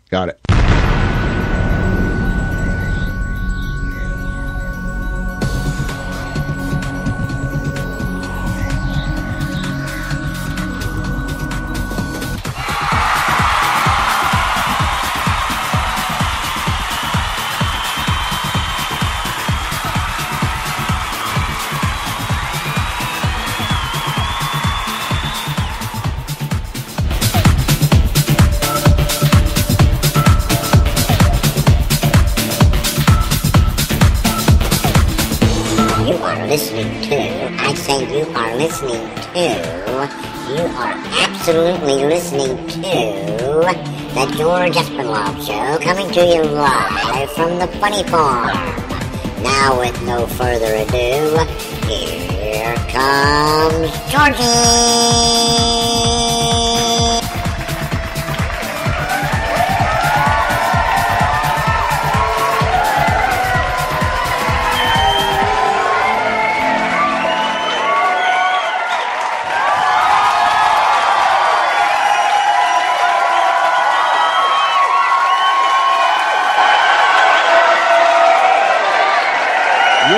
Got it. You are absolutely listening to the George Espinlove Show, coming to you live from the Funny Farm. Now, with no further ado, here comes Georgie!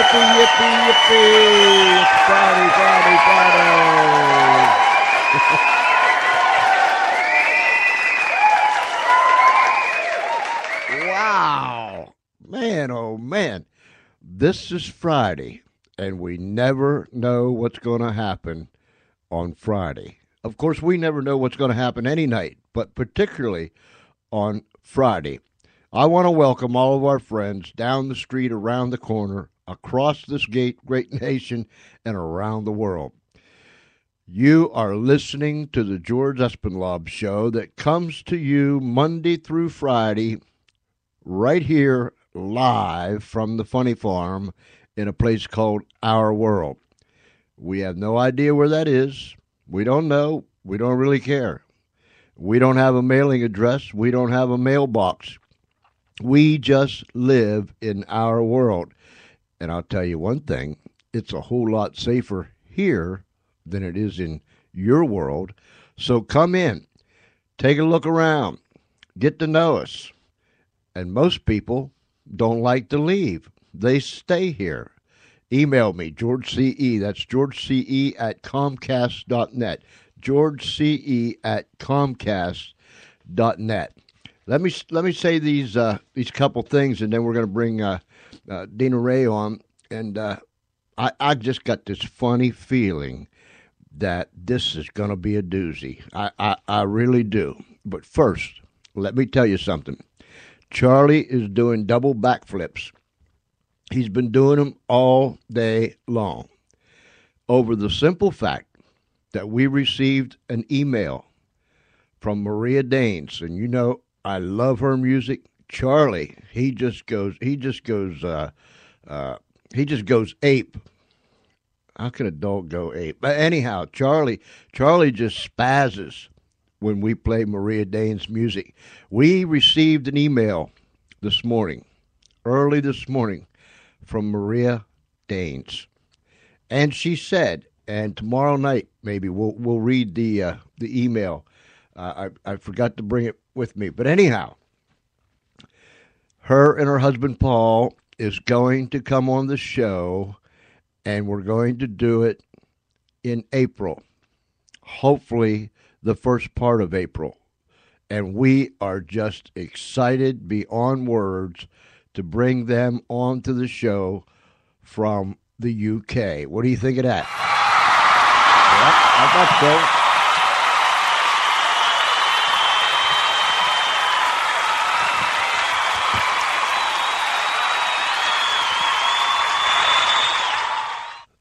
Yippee, yippee! It's Friday, Friday, Friday! Wow! Man, oh man. This is Friday, and we never know what's going to happen on Friday. Of course, we never know what's going to happen any night, but particularly on Friday. I want to welcome all of our friends down the street, around the corner, across this great nation, and around the world. You are listening to the George Espinlove Show that comes to you Monday through Friday, right here, live from the Funny Farm in a place called Our World. We have no idea where that is. We don't know. We don't really care. We don't have a mailing address. We don't have a mailbox. We just live in our world. And I'll tell you one thing, it's a whole lot safer here than it is in your world. So come in, take a look around, get to know us. And most people don't like to leave. They stay here. Email me, George C.E. That's George C.E. at Comcast.net. George C.E. at Comcast.net. Let me say these couple things, and then we're going to bring Dina Rae on. And I just got this funny feeling that this is going to be a doozy. I really do. But first, let me tell you something. Charlie is doing double backflips. He's been doing them all day long over the simple fact that we received an email from Maria Danes, and you know I love her music. Charlie, he just goes ape. How can a dog go ape? But anyhow, Charlie just spazzes when we play Maria Danes' music. We received an email early this morning, from Maria Danes, and she said, and tomorrow night maybe we'll read the email. I forgot to bring it with me, but anyhow, her and her husband Paul is going to come on the show, and we're going to do it in April, hopefully the first part of April. And we are just excited beyond words to bring them onto the show from the UK. What do you think of that? Yep, I thought so.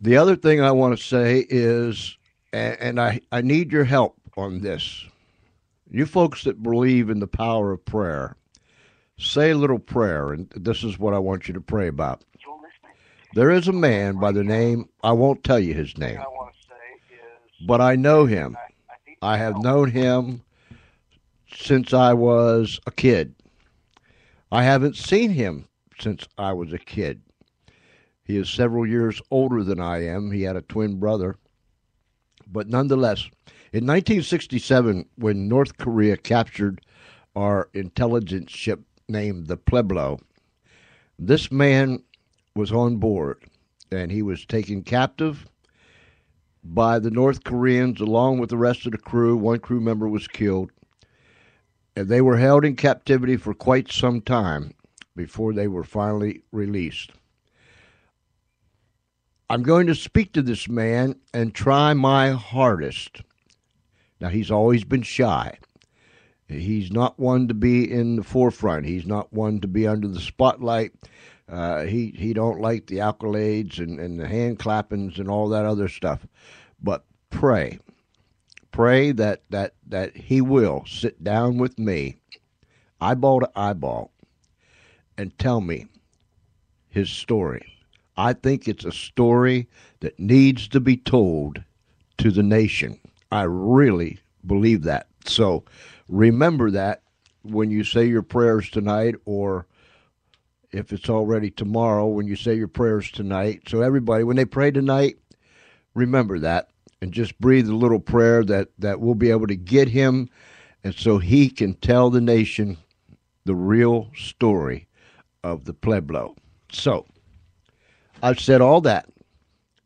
The other thing I want to say is, and I need your help on this. You folks that believe in the power of prayer, say a little prayer, and this is what I want you to pray about. There is a man by the name, I won't tell you his name, but I know him. I have known him since I was a kid. I haven't seen him since I was a kid. He is several years older than I am. He had a twin brother. But nonetheless, In 1967, when North Korea captured our intelligence ship named the Pueblo, this man was on board, and he was taken captive by the North Koreans along with the rest of the crew. One crew member was killed, and they were held in captivity for quite some time before they were finally released. I'm going to speak to this man and try my hardest. Now, he's always been shy. He's not one to be in the forefront. He's not one to be under the spotlight. He don't like the accolades and the hand clappings and all that other stuff. But pray that he will sit down with me, eyeball to eyeball, and tell me his story. I think it's a story that needs to be told to the nation. I really believe that. So remember that when you say your prayers tonight, or if it's already tomorrow, when you say your prayers tonight. So everybody, when they pray tonight, remember that and just breathe a little prayer that we'll be able to get him, and so he can tell the nation the real story of the Pueblo. So I've said all that,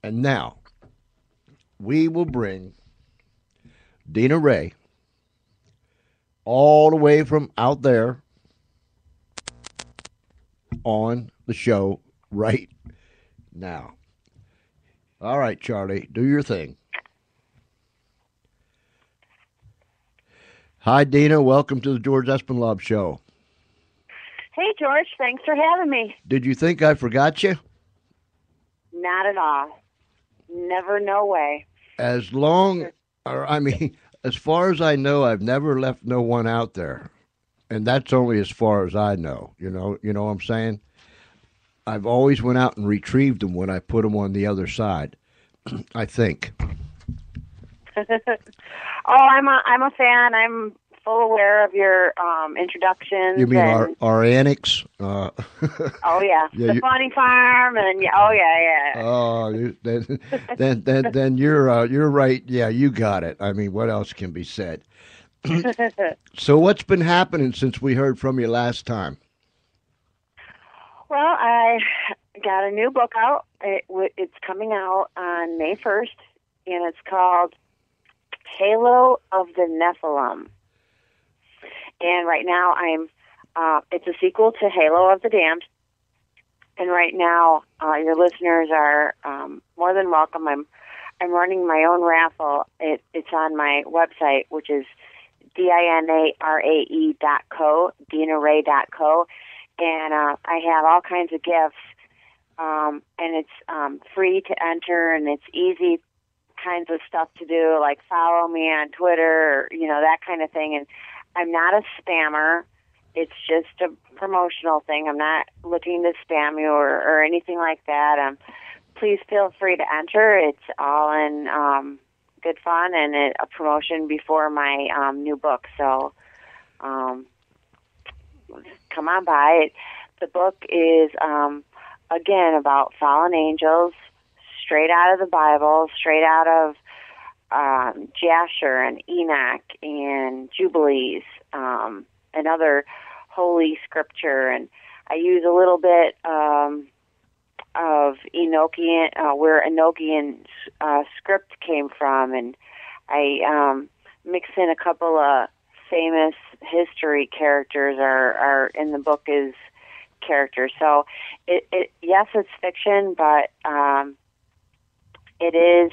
and now we will bring Dina Rae all the way from out there on the show right now. All right, Charlie, do your thing. Hi, Dina. Welcome to the George Espinlaub Show. Hey, George. Thanks for having me. Did you think I forgot you? Not at all. Never, no way. As far as I know, I've never left no one out there. And that's only as far as I know. You know what I'm saying? I've always went out and retrieved them when I put them on the other side, I think. I'm a fan. I'm full aware of your introductions. You mean our annex? Oh yeah, the Funny Farm, and yeah. Oh, then you're right. Yeah, you got it. I mean, what else can be said? So what's been happening since we heard from you last time? Well, I got a new book out. It's coming out on May 1st, and it's called Halo of the Nephilim. And right now it's a sequel to Halo of the Damned. And right now, your listeners are more than welcome. I'm running my own raffle. It's on my website, which is DINARAE.co, DinaRae.co. And I have all kinds of gifts. And it's free to enter, and it's easy kinds of stuff to do, like follow me on Twitter, that kind of thing. And I'm not a spammer. It's just a promotional thing. I'm not looking to spam you or anything like that. Please feel free to enter. It's all in good fun and a promotion before my new book. So come on by. The book is, again, about fallen angels, straight out of the Bible, straight out of Jasher and Enoch and Jubilees and other holy scripture. And I use a little bit of Enochian, where Enochian script came from, and I mix in a couple of famous history characters are in the book as characters. So yes, it's fiction, but it is.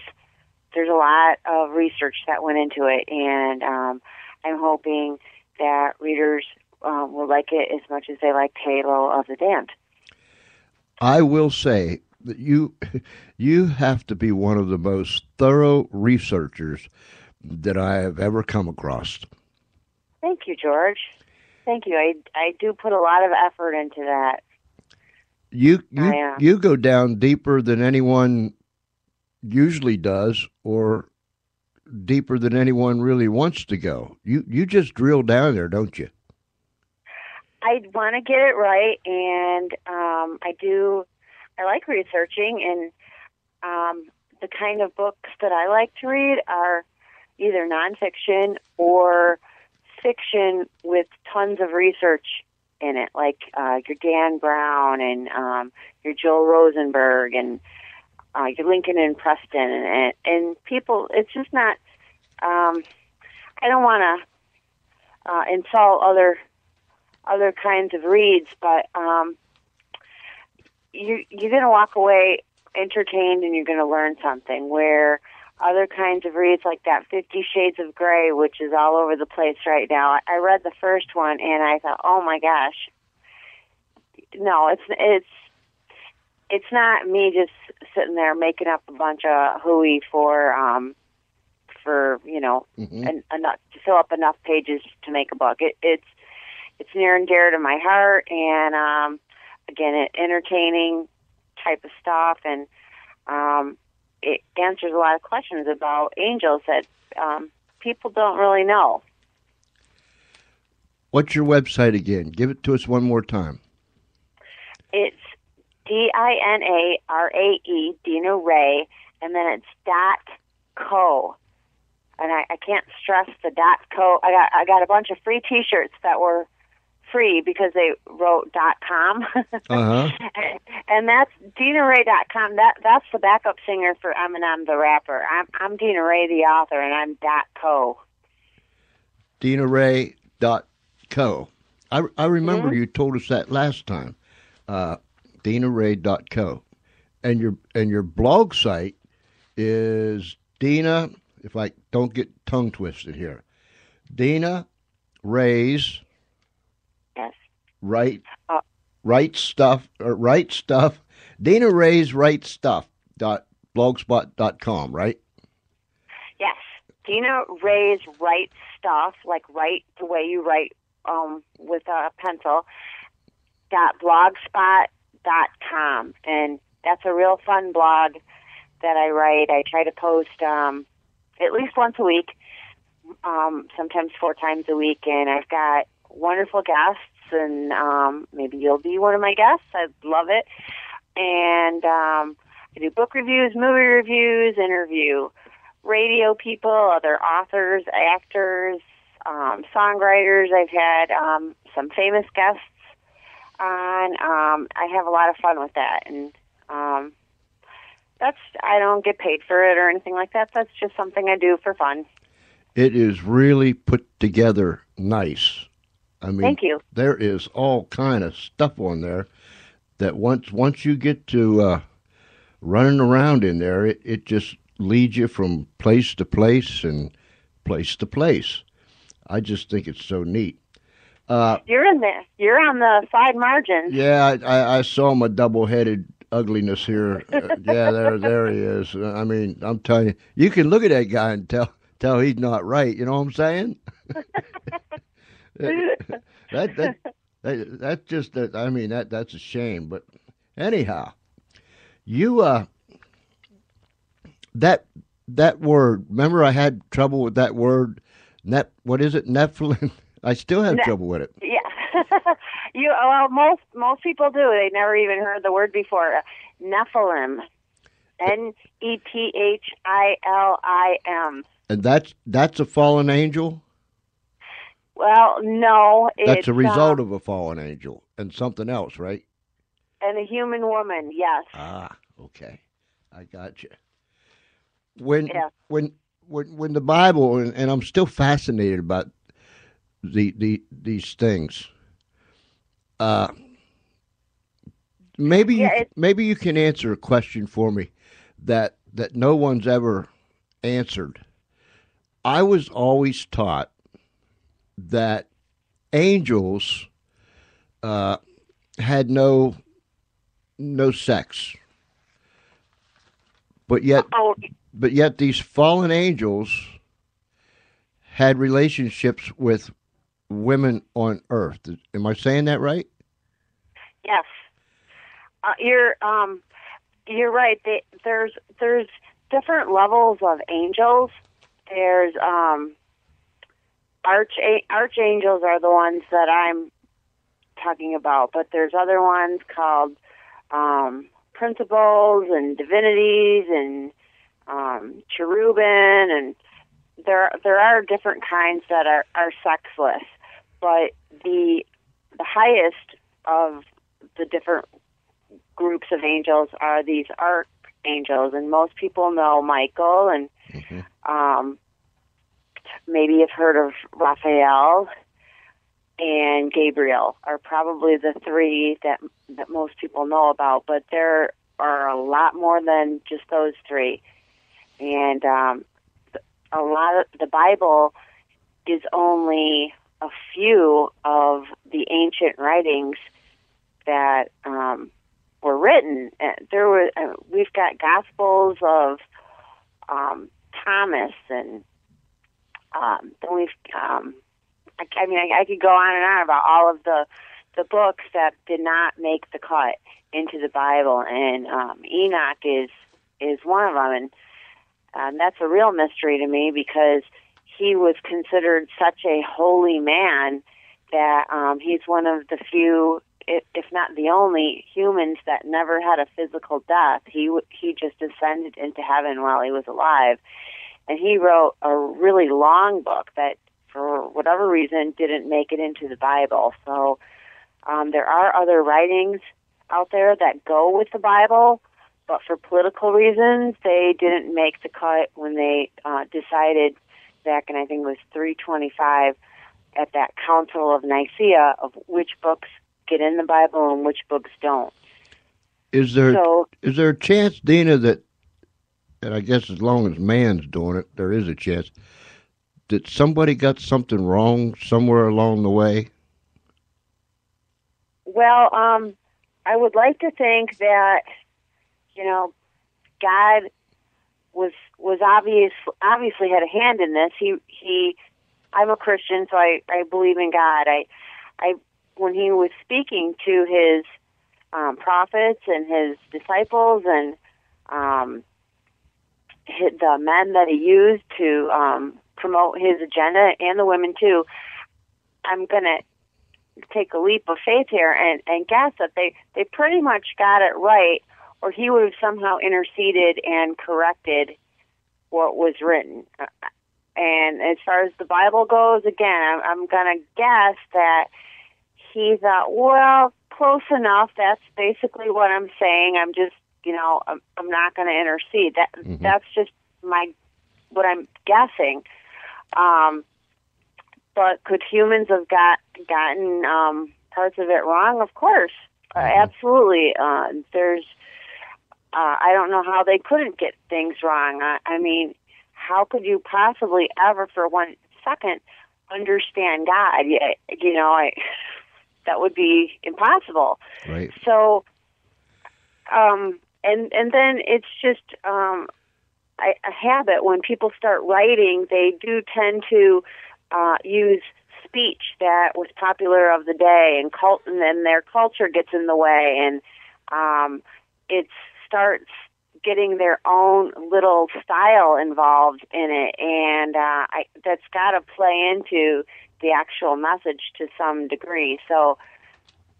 There's a lot of research that went into it, and I'm hoping that readers will like it as much as they like Halo of the Damned. I will say that you have to be one of the most thorough researchers that I have ever come across. Thank you, George. Thank you. I do put a lot of effort into that. You go down deeper than anyone usually does, or deeper than anyone really wants to go. You just drill down there, don't you? I want to get it right, and I do. I like researching, and the kind of books that I like to read are, either nonfiction or fiction with tons of research in it, like your Dan Brown and your Joel Rosenberg and your Lincoln and Preston and people. It's just not. I don't want to insult other kinds of reads, but you're going to walk away entertained and you're going to learn something. Where other kinds of reads, like that 50 Shades of Grey, which is all over the place right now. I read the first one and I thought, oh my gosh, no, it's not me just sitting there making up a bunch of hooey for enough to fill up enough pages to make a book. It's near and dear to my heart, and again, entertaining type of stuff, and it answers a lot of questions about angels that people don't really know. What's your website again? Give it to us one more time. It's DINARAE, Dina Rae, and then it's .co. And I can't stress the .co. I got a bunch of free T-shirts that were free because they wrote .com. Uh-huh. And that's DinaRae.com. That's the backup singer for Eminem the rapper. I'm Dina Rae the author, and I'm .co. DinaRae.co. I remember you told us that last time. DinaRae.co. And your blog site is Dina, if I don't get tongue twisted here, Dina Rae's Yes. Right Stuff, Dina Rae's Right Stuff .blogspot.com, right? Yes. Dina Rae's Right Stuff, like write the way you write with a pencil, .blogspot.com. And that's a real fun blog that I write. I try to post at least once a week, sometimes 4 times a week, and I've got wonderful guests, and maybe you'll be one of my guests. I'd love it. And I do book reviews, movie reviews, interview radio people, other authors, actors, songwriters. I've had some famous guests on. I have a lot of fun with that, and I don't get paid for it or anything like that. That's just something I do for fun. It is really put together nice. I mean, thank you. There is all kind of stuff on there that once you get to running around in there, it just leads you from place to place and place to place. I just think it's so neat. You're in there. You're on the side margins. Yeah, I saw my double-headed ugliness here. Yeah, there he is. I mean, I'm telling you, you can look at that guy and tell he's not right. You know what I'm saying? That's just I mean that's a shame. But anyhow, you that word. Remember, I had trouble with that word. What is it? Nephilim. I still have trouble with it. Yeah. Most people do. They never even heard the word before. Nephilim. Nethiliim. And that's a fallen angel? Well, no. That's a result of a fallen angel and something else, right? And a human woman, yes. Ah, okay. I got you. When the Bible, and I'm still fascinated about these things. Maybe you can answer a question for me that no one's ever answered. I was always taught that angels had no sex, but yet these fallen angels had relationships with women on Earth. Am I saying that right? Yes, you're right. There's different levels of angels. There's archangels are the ones that I'm talking about, but there's other ones called principals and divinities and cherubim and there are different kinds that are sexless, but the highest of the different groups of angels are these archangels, and most people know Michael, and maybe you've heard of Raphael and Gabriel are probably the three that most people know about, but there are a lot more than just those three. And a lot of the Bible is only a few of the ancient writings that were written. We've got Gospels of Thomas, and then we've I could go on and on about all of the books that did not make the cut into the Bible, and Enoch is one of them, and that's a real mystery to me because he was considered such a holy man that he's one of the few, if not the only, humans that never had a physical death. He just ascended into heaven while he was alive, and he wrote a really long book that, for whatever reason, didn't make it into the Bible. So there are other writings out there that go with the Bible, but for political reasons, they didn't make the cut when they decided back in, I think it was 325, at that Council of Nicaea, of which books get in the Bible and which books don't. Is there a chance, Dina, that, and I guess as long as man's doing it, there is a chance, that somebody got something wrong somewhere along the way? Well, I would like to think that, God was obviously had a hand in this. I'm a Christian, so I believe in God. I when he was speaking to his prophets and his disciples and the men that he used to promote his agenda, and the women too, I'm going to take a leap of faith here and guess that they pretty much got it right, or he would have somehow interceded and corrected what was written. And as far as the Bible goes, again, I'm going to guess that he thought, well, close enough. That's basically what I'm saying. I'm just, I'm not going to intercede. That's just what I'm guessing. But could humans have gotten parts of it wrong? Of course, absolutely. I don't know how they couldn't get things wrong. I mean, how could you possibly ever for 1 second understand God? That would be impossible. Right. So, and then it's just a habit. When people start writing, they do tend to use speech that was popular of the day, and then their culture gets in the way, and it starts getting their own little style involved in it, and that's got to play into the actual message to some degree. So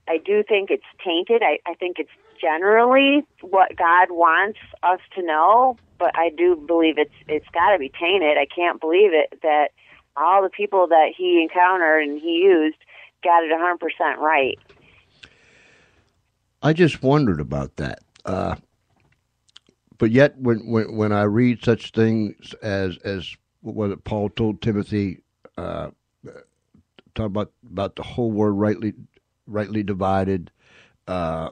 I do think it's tainted. I think it's generally what God wants us to know, but I do believe it's got to be tainted. I can't believe it that all the people that he encountered and he used got it 100% right. I just wondered about that. But yet, when I read such things as what Paul told Timothy, talk about the whole word rightly divided, and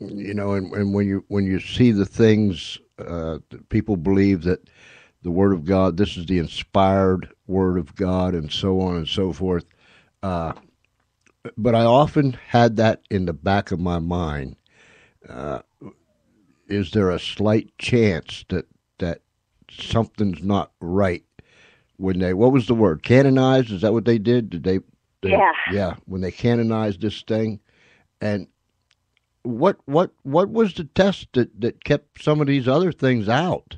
when you see the things that people believe that the Word of God, this is the inspired Word of God, and so on and so forth. But I often had that in the back of my mind. Is there a slight chance that something's not right when they, what was the word, canonized? Is that what they did? Did they yeah, when they canonized this thing? And what was the test that kept some of these other things out?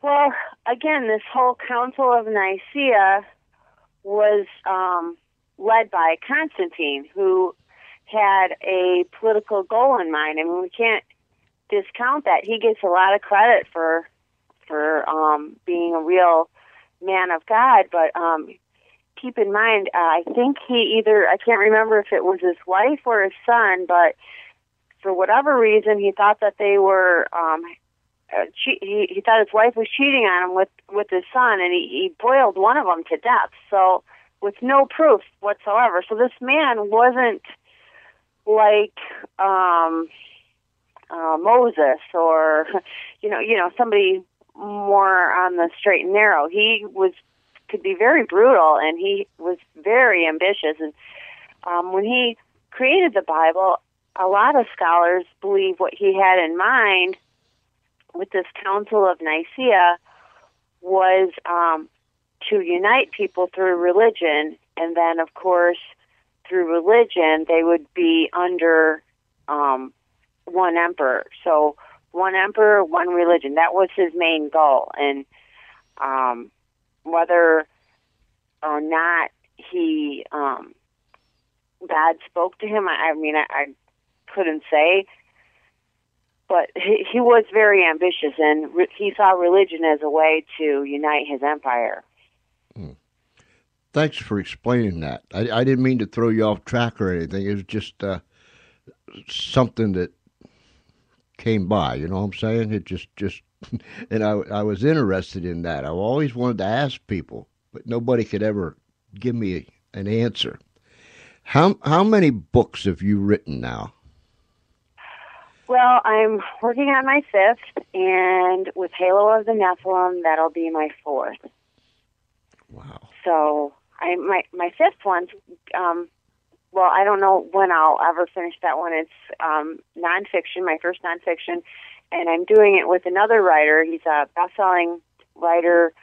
Well, again, this whole Council of Nicaea was led by Constantine, who had a political goal in mind. I mean, we can't discount that. He gets a lot of credit for being a real man of God, but keep in mind, I think I can't remember if it was his wife or his son, but for whatever reason, he thought that they were, he thought his wife was cheating on him with his son, and he boiled one of them to death, so with no proof whatsoever. So this man wasn't like Moses or, somebody more on the straight and narrow. He could be very brutal, and he was very ambitious. And when he created the Bible, a lot of scholars believe what he had in mind with this Council of Nicaea was to unite people through religion, and then, of course, through religion, they would be under one emperor. So one emperor, one religion. That was his main goal. And whether or not God spoke to him, I couldn't say. But he was very ambitious, and he saw religion as a way to unite his empire. Thanks for explaining that. I didn't mean to throw you off track or anything. It was just something that came by. You know what I'm saying? It just and I was interested in that. I always wanted to ask people, but nobody could ever give me an answer. How many books have you written now? Well, I'm working on my 5th, and with Halo of the Nephilim, that'll be my 4th. Wow. So my 5th one, I don't know when I'll ever finish that one. It's nonfiction, my first nonfiction, and I'm doing it with another writer. He's a best-selling writer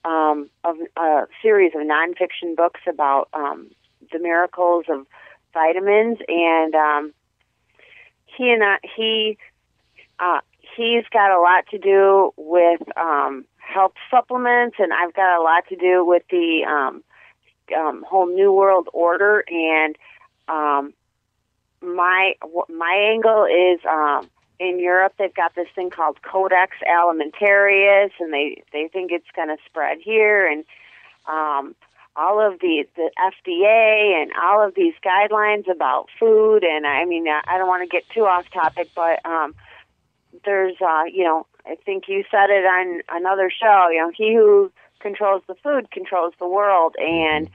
of a series of nonfiction books about the miracles of vitamins, and he's got a lot to do with health supplements, and I've got a lot to do with the whole New World Order. And my angle is in Europe. They've got this thing called Codex Alimentarius, and they think it's going to spread here, and all of the FDA and all of these guidelines about food. And I don't want to get too off topic, but there's, I think you said it on another show, he who controls the food controls the world. And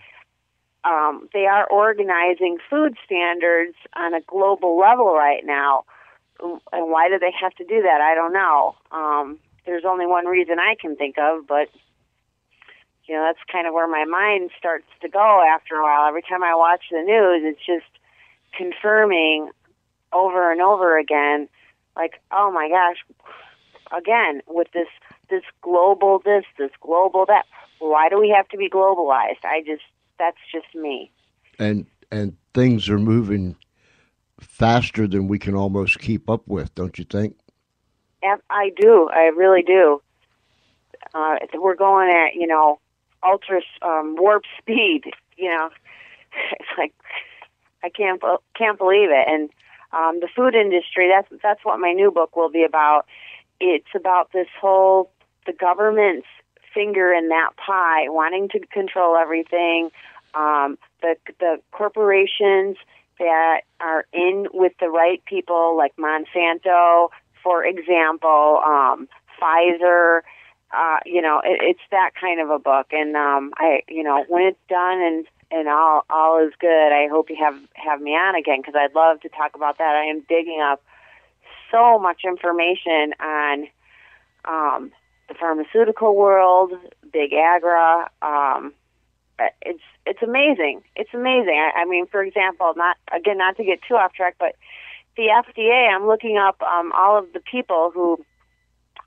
they are organizing food standards on a global level right now. And why do they have to do that? I don't know. There's only one reason I can think of, but that's kind of where my mind starts to go after a while. Every time I watch the news, it's just confirming over and over again, like, oh my gosh, again, with this global this global that. Why do we have to be globalized? That's just me. And things are moving faster than we can almost keep up with, don't you think? I do. I really do. We're going at, ultra warp speed. It's like I can't believe it. And the food industry. That's what my new book will be about. It's about the government's finger in that pie, wanting to control everything. The corporations that are in with the right people, like Monsanto, for example, Pfizer. It's that kind of a book. And when it's done and all is good, I hope you have me on again, because I'd love to talk about that. I am digging up so much information on the pharmaceutical world, big agra. It's amazing. It's amazing. For example, not to get too off track, but the FDA, I'm looking up all of the people who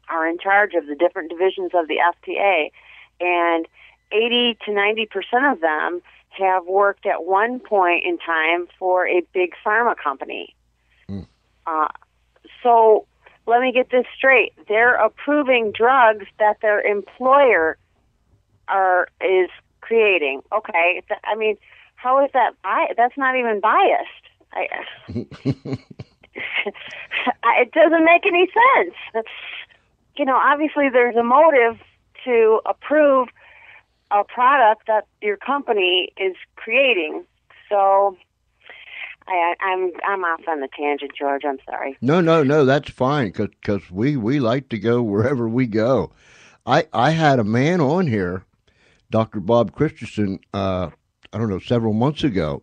are in charge of the different divisions of the FDA, and 80 to 90% of them have worked at one point in time for a big pharma company. So let me get this straight. They're approving drugs that their employer is creating. Okay, how is that that's not even biased. It doesn't make any sense. Obviously there's a motive to approve a product that your company is creating. So I'm off on the tangent, George. I'm sorry. No, that's fine because we like to go wherever we go. I had a man on here, Dr. Bob Christensen, I don't know, several months ago,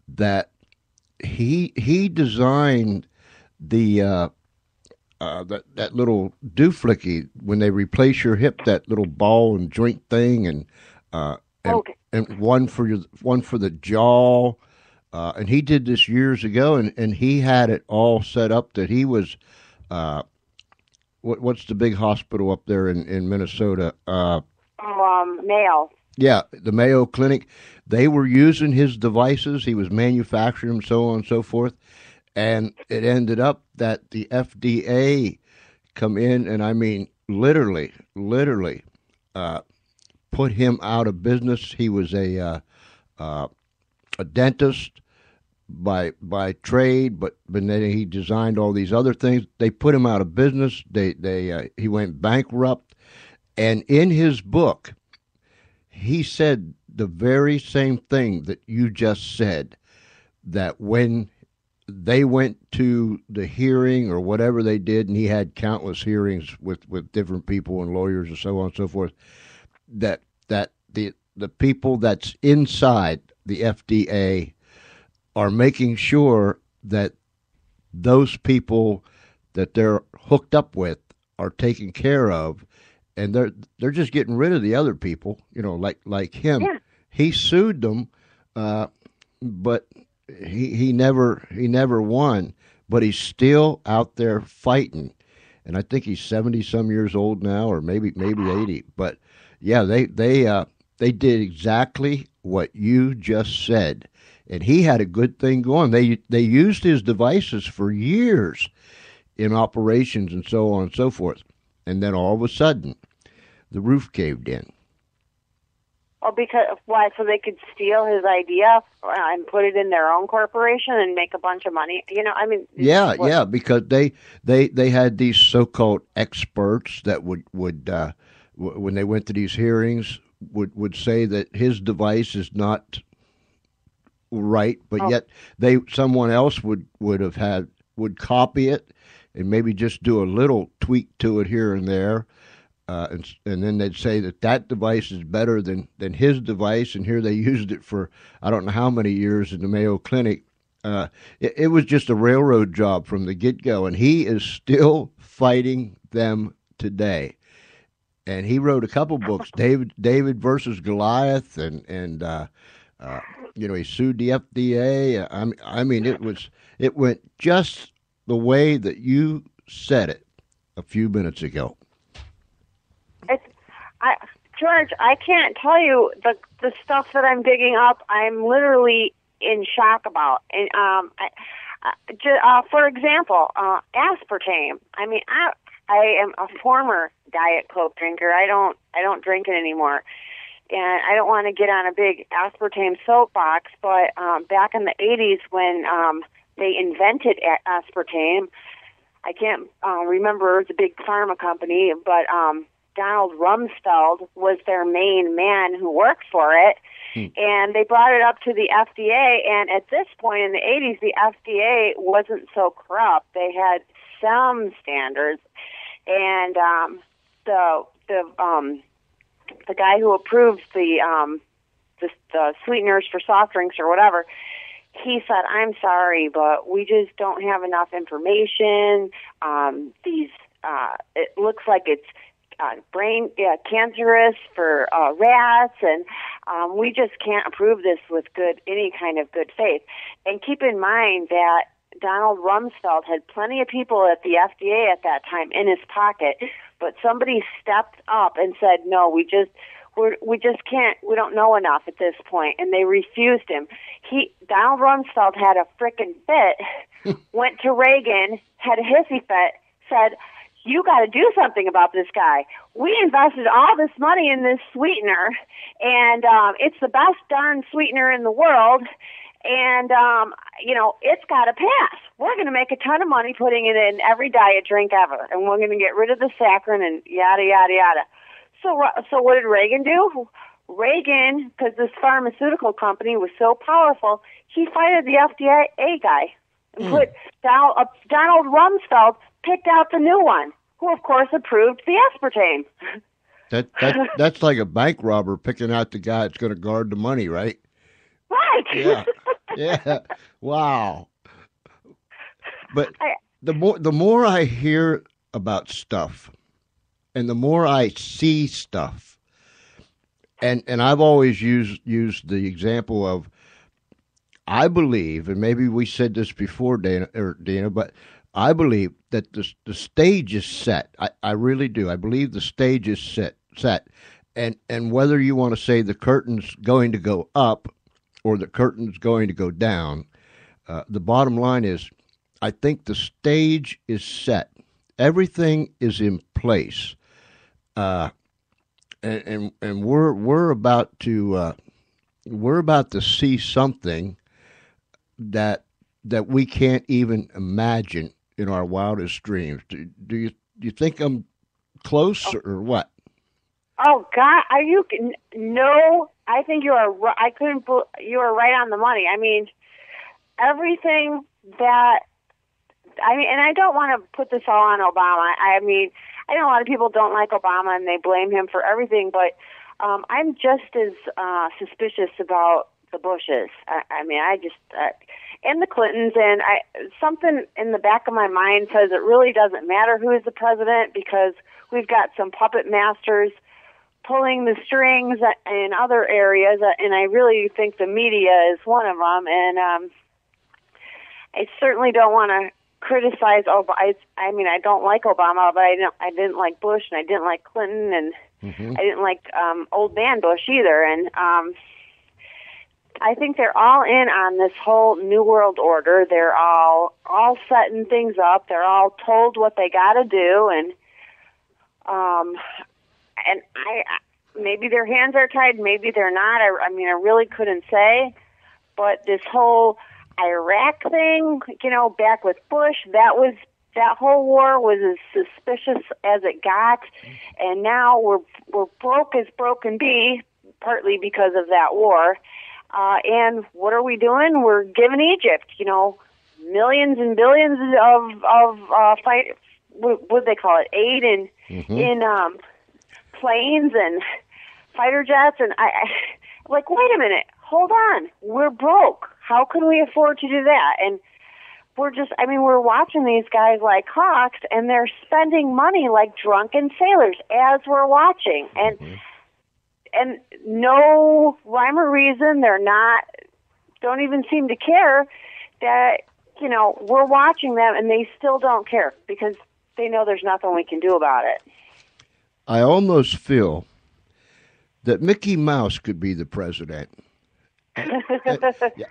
that he designed the that little dooflicky when they replace your hip, that little ball and joint thing, and Okay. and one for the jaw. And he did this years ago, and he had it all set up that he was, what's the big hospital up there in Minnesota? Mayo. Yeah, the Mayo Clinic. They were using his devices. He was manufacturing them, so on and so forth. And it ended up that the FDA come in, and I mean, literally, put him out of business. He was a dentist by trade, but then he designed all these other things. They put him out of business. He went bankrupt, and in his book, he said the very same thing that you just said. That when they went to the hearing or whatever they did, and he had countless hearings with different people and lawyers and so on and so forth, that the people that's inside the FDA are making sure that those people that they're hooked up with are taken care of, and they're just getting rid of the other people, like him. Yeah. He sued them, but he never won, but he's still out there fighting, and I think he's 70 some years old now, or maybe 80. But yeah, they did exactly what you just said, and he had a good thing going. They used his devices for years in operations and so on and so forth, and then all of a sudden, the roof caved in. Oh, because why? So they could steal his idea and put it in their own corporation and make a bunch of money. I mean. Yeah, because they had these so-called experts that would when they went to these hearings would say that his device is not right, but yet someone else would copy it and maybe just do a little tweak to it here and there. And then they'd say that device is better than his device, and here they used it for I don't know how many years in the Mayo Clinic. It was just a railroad job from the get-go, and he is still fighting them today. And he wrote a couple books, David versus Goliath, and he sued the FDA. I mean, it went just the way that you said it a few minutes ago. George, I can't tell you the stuff that I'm digging up. I'm literally in shock about. And for example, aspartame. I mean, I am a former Diet Coke drinker. I don't drink it anymore, and I don't want to get on a big aspartame soapbox. But back in the '80s, when they invented aspartame, I can't remember the big pharma company, but Donald Rumsfeld was their main man who worked for it, and they brought it up to the FDA, and at this point in the 80s, the FDA wasn't so corrupt. They had some standards, and the guy who approved the sweeteners for soft drinks or whatever, he said, "I'm sorry, but we just don't have enough information. It looks like it's cancerous for rats, and we just can't approve this with any kind of good faith." And keep in mind that Donald Rumsfeld had plenty of people at the FDA at that time in his pocket, but somebody stepped up and said, "No, we just can't. We don't know enough at this point," and they refused him. Donald Rumsfeld had a frickin' fit, went to Reagan, had a hissy fit, said, "You got to do something about this guy. We invested all this money in this sweetener, and it's the best darn sweetener in the world, and it's got to pass. We're going to make a ton of money putting it in every diet drink ever, and we're going to get rid of the saccharin and yada yada yada." So what did Reagan do? Reagan, because this pharmaceutical company was so powerful, he fired the FDA guy and put Donald Rumsfeld picked out the new one, who of course approved the aspartame. That's like a bank robber picking out the guy that's going to guard the money, right? Right. Yeah. Yeah. Wow. But the more I hear about stuff, and the more I see stuff, and I've always used the example of, I believe, and maybe we said this before, Dina, but I believe that the stage is set. I really do. I believe the stage is set. And whether you want to say the curtain's going to go up or the curtain's going to go down, the bottom line is, I think the stage is set. Everything is in place, and we're about to see something that we can't even imagine in our wildest dreams. Do you think I'm close or what? Oh God, are you? No, I think you are. I couldn't. You are right on the money. I mean, everything that. I mean, and I don't want to put this all on Obama. I mean, I know a lot of people don't like Obama and they blame him for everything, but I'm just as suspicious about the Bushes. I mean, I just and the Clintons, and something in the back of my mind says it really doesn't matter who is the president, because we've got some puppet masters pulling the strings in other areas, and I really think the media is one of them. And I certainly don't want to criticize Obama. I mean, I don't like Obama, but I didn't like Bush, and I didn't like Clinton, and I didn't like old man Bush either. And I think they're all in on this whole New World Order. They're all setting things up. They're all told what they got to do, and I maybe their hands are tied, maybe they're not. I mean, I really couldn't say. But this whole Iraq thing, back with Bush, that whole war was as suspicious as it got, and now we're broke as broke can be, partly because of that war. And what are we doing? We're giving Egypt, millions and billions of what do they call it? Aid in planes and fighter jets, and I like, wait a minute, hold on, we're broke. How can we afford to do that? And we're watching these guys like hawks, and they're spending money like drunken sailors as we're watching. And no rhyme or reason, don't even seem to care that, we're watching them, and they still don't care because they know there's nothing we can do about it. I almost feel that Mickey Mouse could be the president.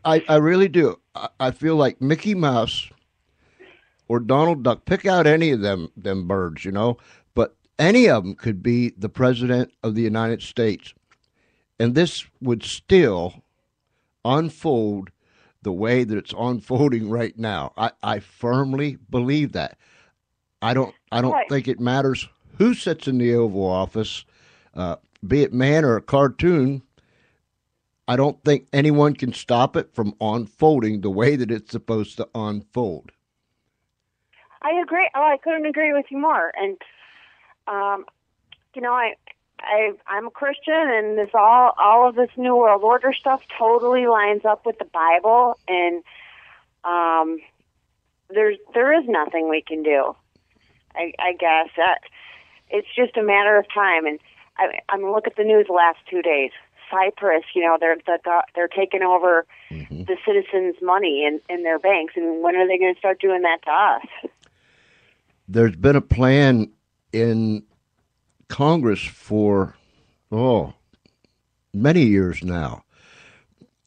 I really do. I feel like Mickey Mouse or Donald Duck, pick out any of them birds, but any of them could be the president of the United States. And this would still unfold the way that it's unfolding right now. I firmly believe that. I don't think it matters who sits in the Oval Office, be it man or a cartoon. I don't think anyone can stop it from unfolding the way that it's supposed to unfold. I agree. Oh, I couldn't agree with you more. And, I'm a Christian, and this all of this New World Order stuff totally lines up with the Bible, and there is nothing we can do. I guess that it's just a matter of time. And look at the news the last 2 days. Cyprus, they're taking over the citizens' money in their banks, and when are they going to start doing that to us? There's been a plan in Congress for many years now.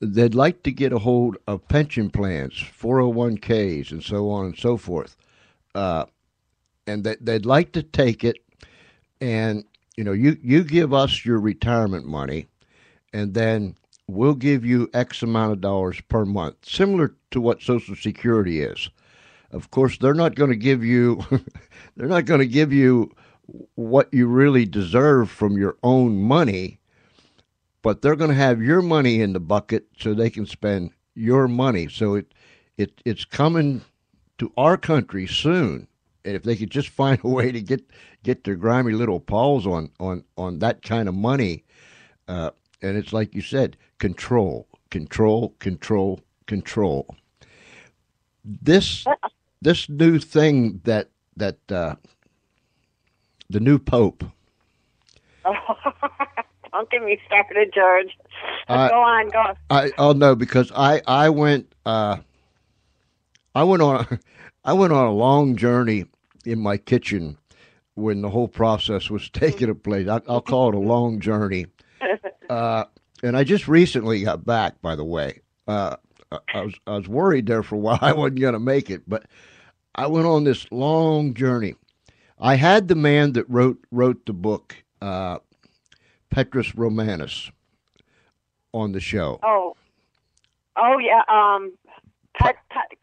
They'd like to get a hold of pension plans, 401ks, and so on and so forth, and they'd like to take it, and you give us your retirement money, and then we'll give you X amount of dollars per month, similar to what Social Security is. Of course, they're not going to give you what you really deserve from your own money, but they're going to have your money in the bucket so they can spend your money. So it's coming to our country soon. And if they could just find a way to get their grimy little paws on that kind of money, and it's like you said, control. This new thing that the new Pope. Don't get me started, George. Go on. No, because I went on a long journey in my kitchen when the whole process was taking place. I'll call it a long journey. And I just recently got back, by the way. I was worried there for a while I wasn't going to make it, but I went on this long journey. I had the man that wrote the book, Petrus Romanus, on the show. Oh yeah.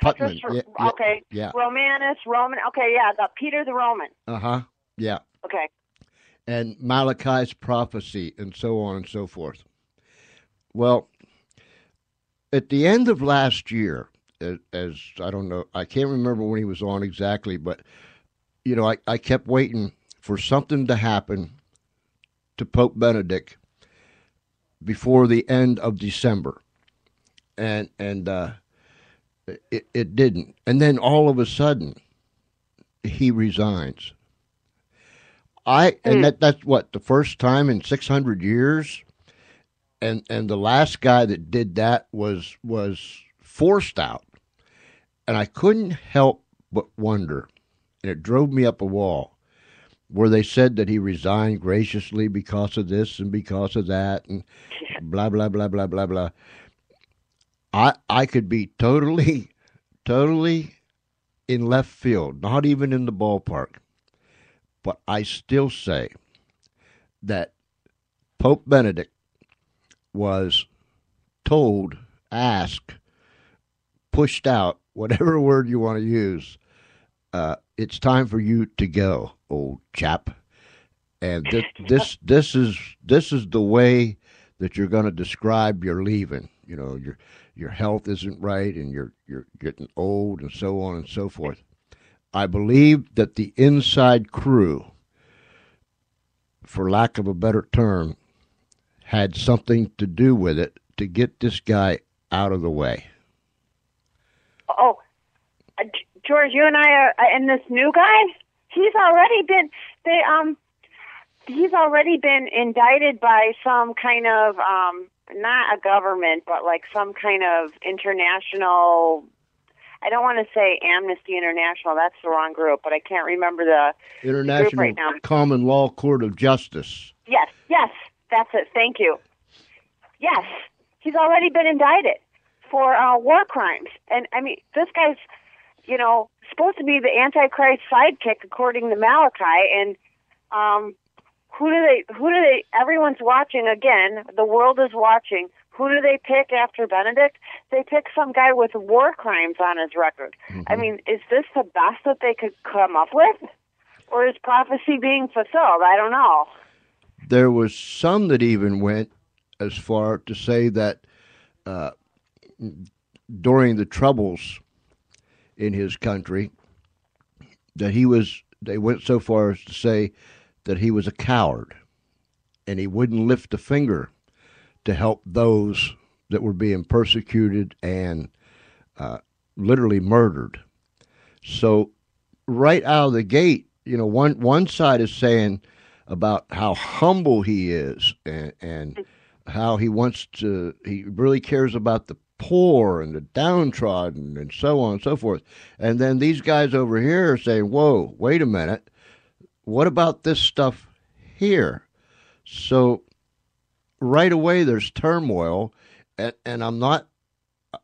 Petrus. Okay. Yeah. Romanus. Roman. Okay. Yeah. Peter the Roman. Yeah. Okay. And Malachi's prophecy, and so on and so forth. Well, at the end of last year, as I don't know, I can't remember when he was on exactly, but I kept waiting for something to happen to Pope Benedict before the end of December, and it didn't. And then all of a sudden, he resigns. That's what, the first time in 600 years, and the last guy that did that was forced out, and I couldn't help but wonder, and it drove me up a wall, where they said that he resigned graciously because of this and because of that, and blah blah blah blah blah blah. I could be totally in left field, not even in the ballpark. But I still say that Pope Benedict was told, asked, pushed out, whatever word you want to use, it's time for you to go, old chap. And this is the way that you're going to describe your leaving. Your health isn't right, and you're getting old, and so on and so forth. I believe that the inside crew, for lack of a better term, had something to do with it to get this guy out of the way. Oh, George, you and I are, and this new guy, he's already been indicted by some kind of, not a government, but like some kind of international, I don't want to say Amnesty International, that's the wrong group, but I can't remember the International group right now. Common Law Court of Justice. Yes, that's it, thank you. Yes, he's already been indicted for war crimes. And, I mean, this guy's, supposed to be the Antichrist sidekick, according to Malachi, and who do they, everyone's watching again, the world is watching. Who do they pick after Benedict? They pick some guy with war crimes on his record. Mm-hmm. I mean, is this the best that they could come up with? Or is prophecy being fulfilled? I don't know. There was some that even went as far to say that during the troubles in his country, that they went so far as to say that he was a coward and he wouldn't lift a finger to help those that were being persecuted and literally murdered. So right out of the gate, one side is saying about how humble he is and how he really cares about the poor and the downtrodden and so on and so forth. And then these guys over here are saying, whoa, wait a minute, what about this stuff here? So right away there's turmoil, and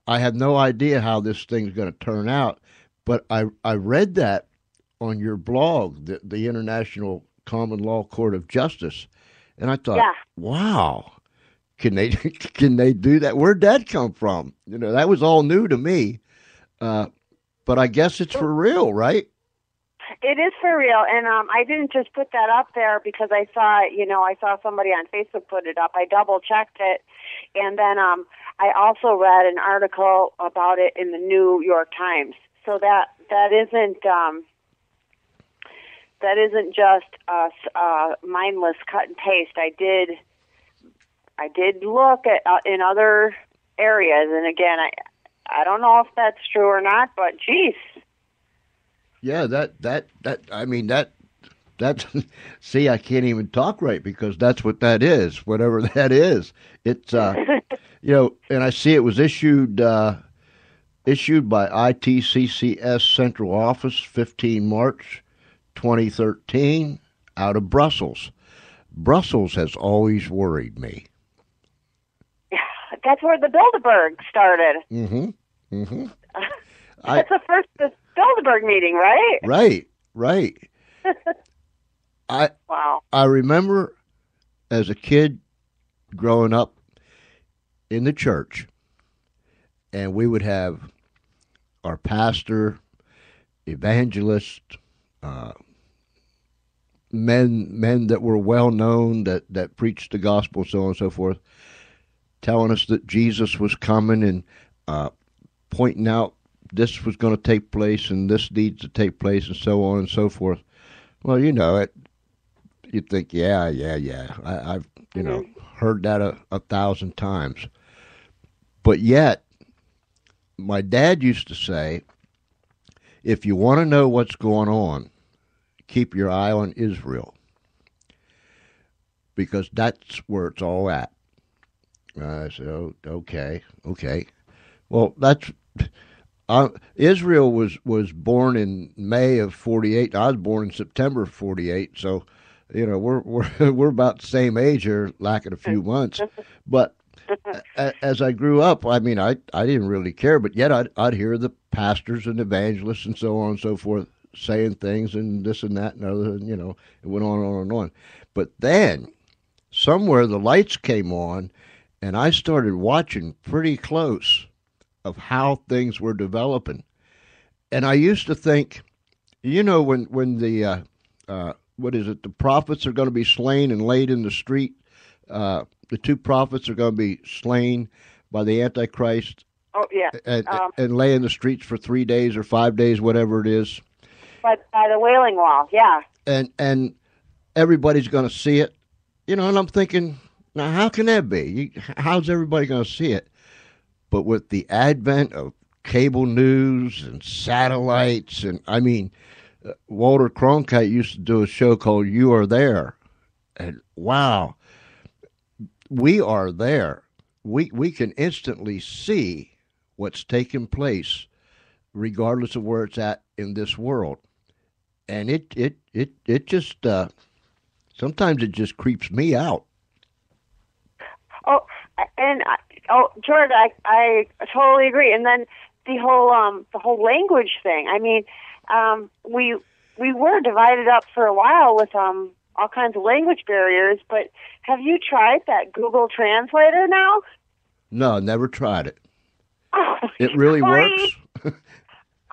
I have no idea how this thing's going to turn out, but I read that on your blog, the International Common Law Court of Justice, and I thought, wow, can they do that? Where'd that come from? That was all new to me, but I guess it's for real, right? It is for real, and I didn't just put that up there because I saw somebody on Facebook put it up. I double checked it, and then I also read an article about it in the New York Times. So that isn't just mindless cut and paste. I did look at in other areas, and again, I don't know if that's true or not, but geez. Yeah, that's see, I can't even talk right because that's what that is, whatever that is. It's and I see it was issued by ITCCS Central Office, 15 March 2013, out of Brussels. Brussels has always worried me. That's where the Bilderberg started. Mm-hmm. Mm-hmm. That's the first Bilderberg meeting, right? Right. Wow. I remember as a kid growing up in the church, and we would have our pastor, evangelist, men that were well known that preached the gospel, so on and so forth, telling us that Jesus was coming and pointing out this was going to take place and this needs to take place and so on and so forth. Well, you think, yeah. I've heard that a 1,000 times. But yet, my dad used to say, if you want to know what's going on, keep your eye on Israel, because that's where it's all at. I said, oh, okay. Well, that's Israel was born in May of 48. I was born in September of 48, so we're about the same age here, lacking a few months. But as I grew up, I mean, I didn't really care, but yet I'd hear the pastors and evangelists and so on and so forth saying things and this and that and other, and it went on and on. But then somewhere the lights came on, and I started watching pretty close of how things were developing. And I used to think, when the the prophets are going to be slain and laid in the street, the two prophets are going to be slain by the Antichrist. Oh yeah, and lay in the streets for 3 days or 5 days, whatever it is. But by the Wailing Wall, yeah. And everybody's going to see it, and I'm thinking, now how can that be? How's everybody going to see it? But with the advent of cable news and satellites, and I mean, Walter Cronkite used to do a show called You Are There, and wow, we are there. We can instantly see what's taking place, regardless of where it's at in this world, and it just sometimes it just creeps me out. Oh, and George, I totally agree. And then the whole language thing. I mean, we were divided up for a while with all kinds of language barriers. But have you tried that Google Translator now? No, never tried it. Oh, it really works.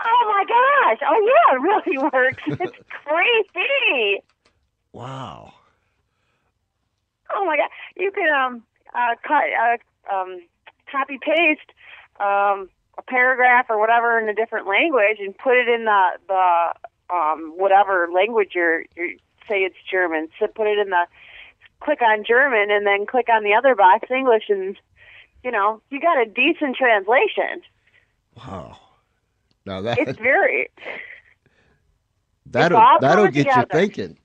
Oh my gosh! Oh yeah, it really works. It's crazy. Wow. Oh my God! You can copy paste a paragraph or whatever in a different language and put it in the whatever language you say it's German. So put it in click on German and then click on the other box English, and you got a decent translation. Wow. Now it's very that'll get you thinking.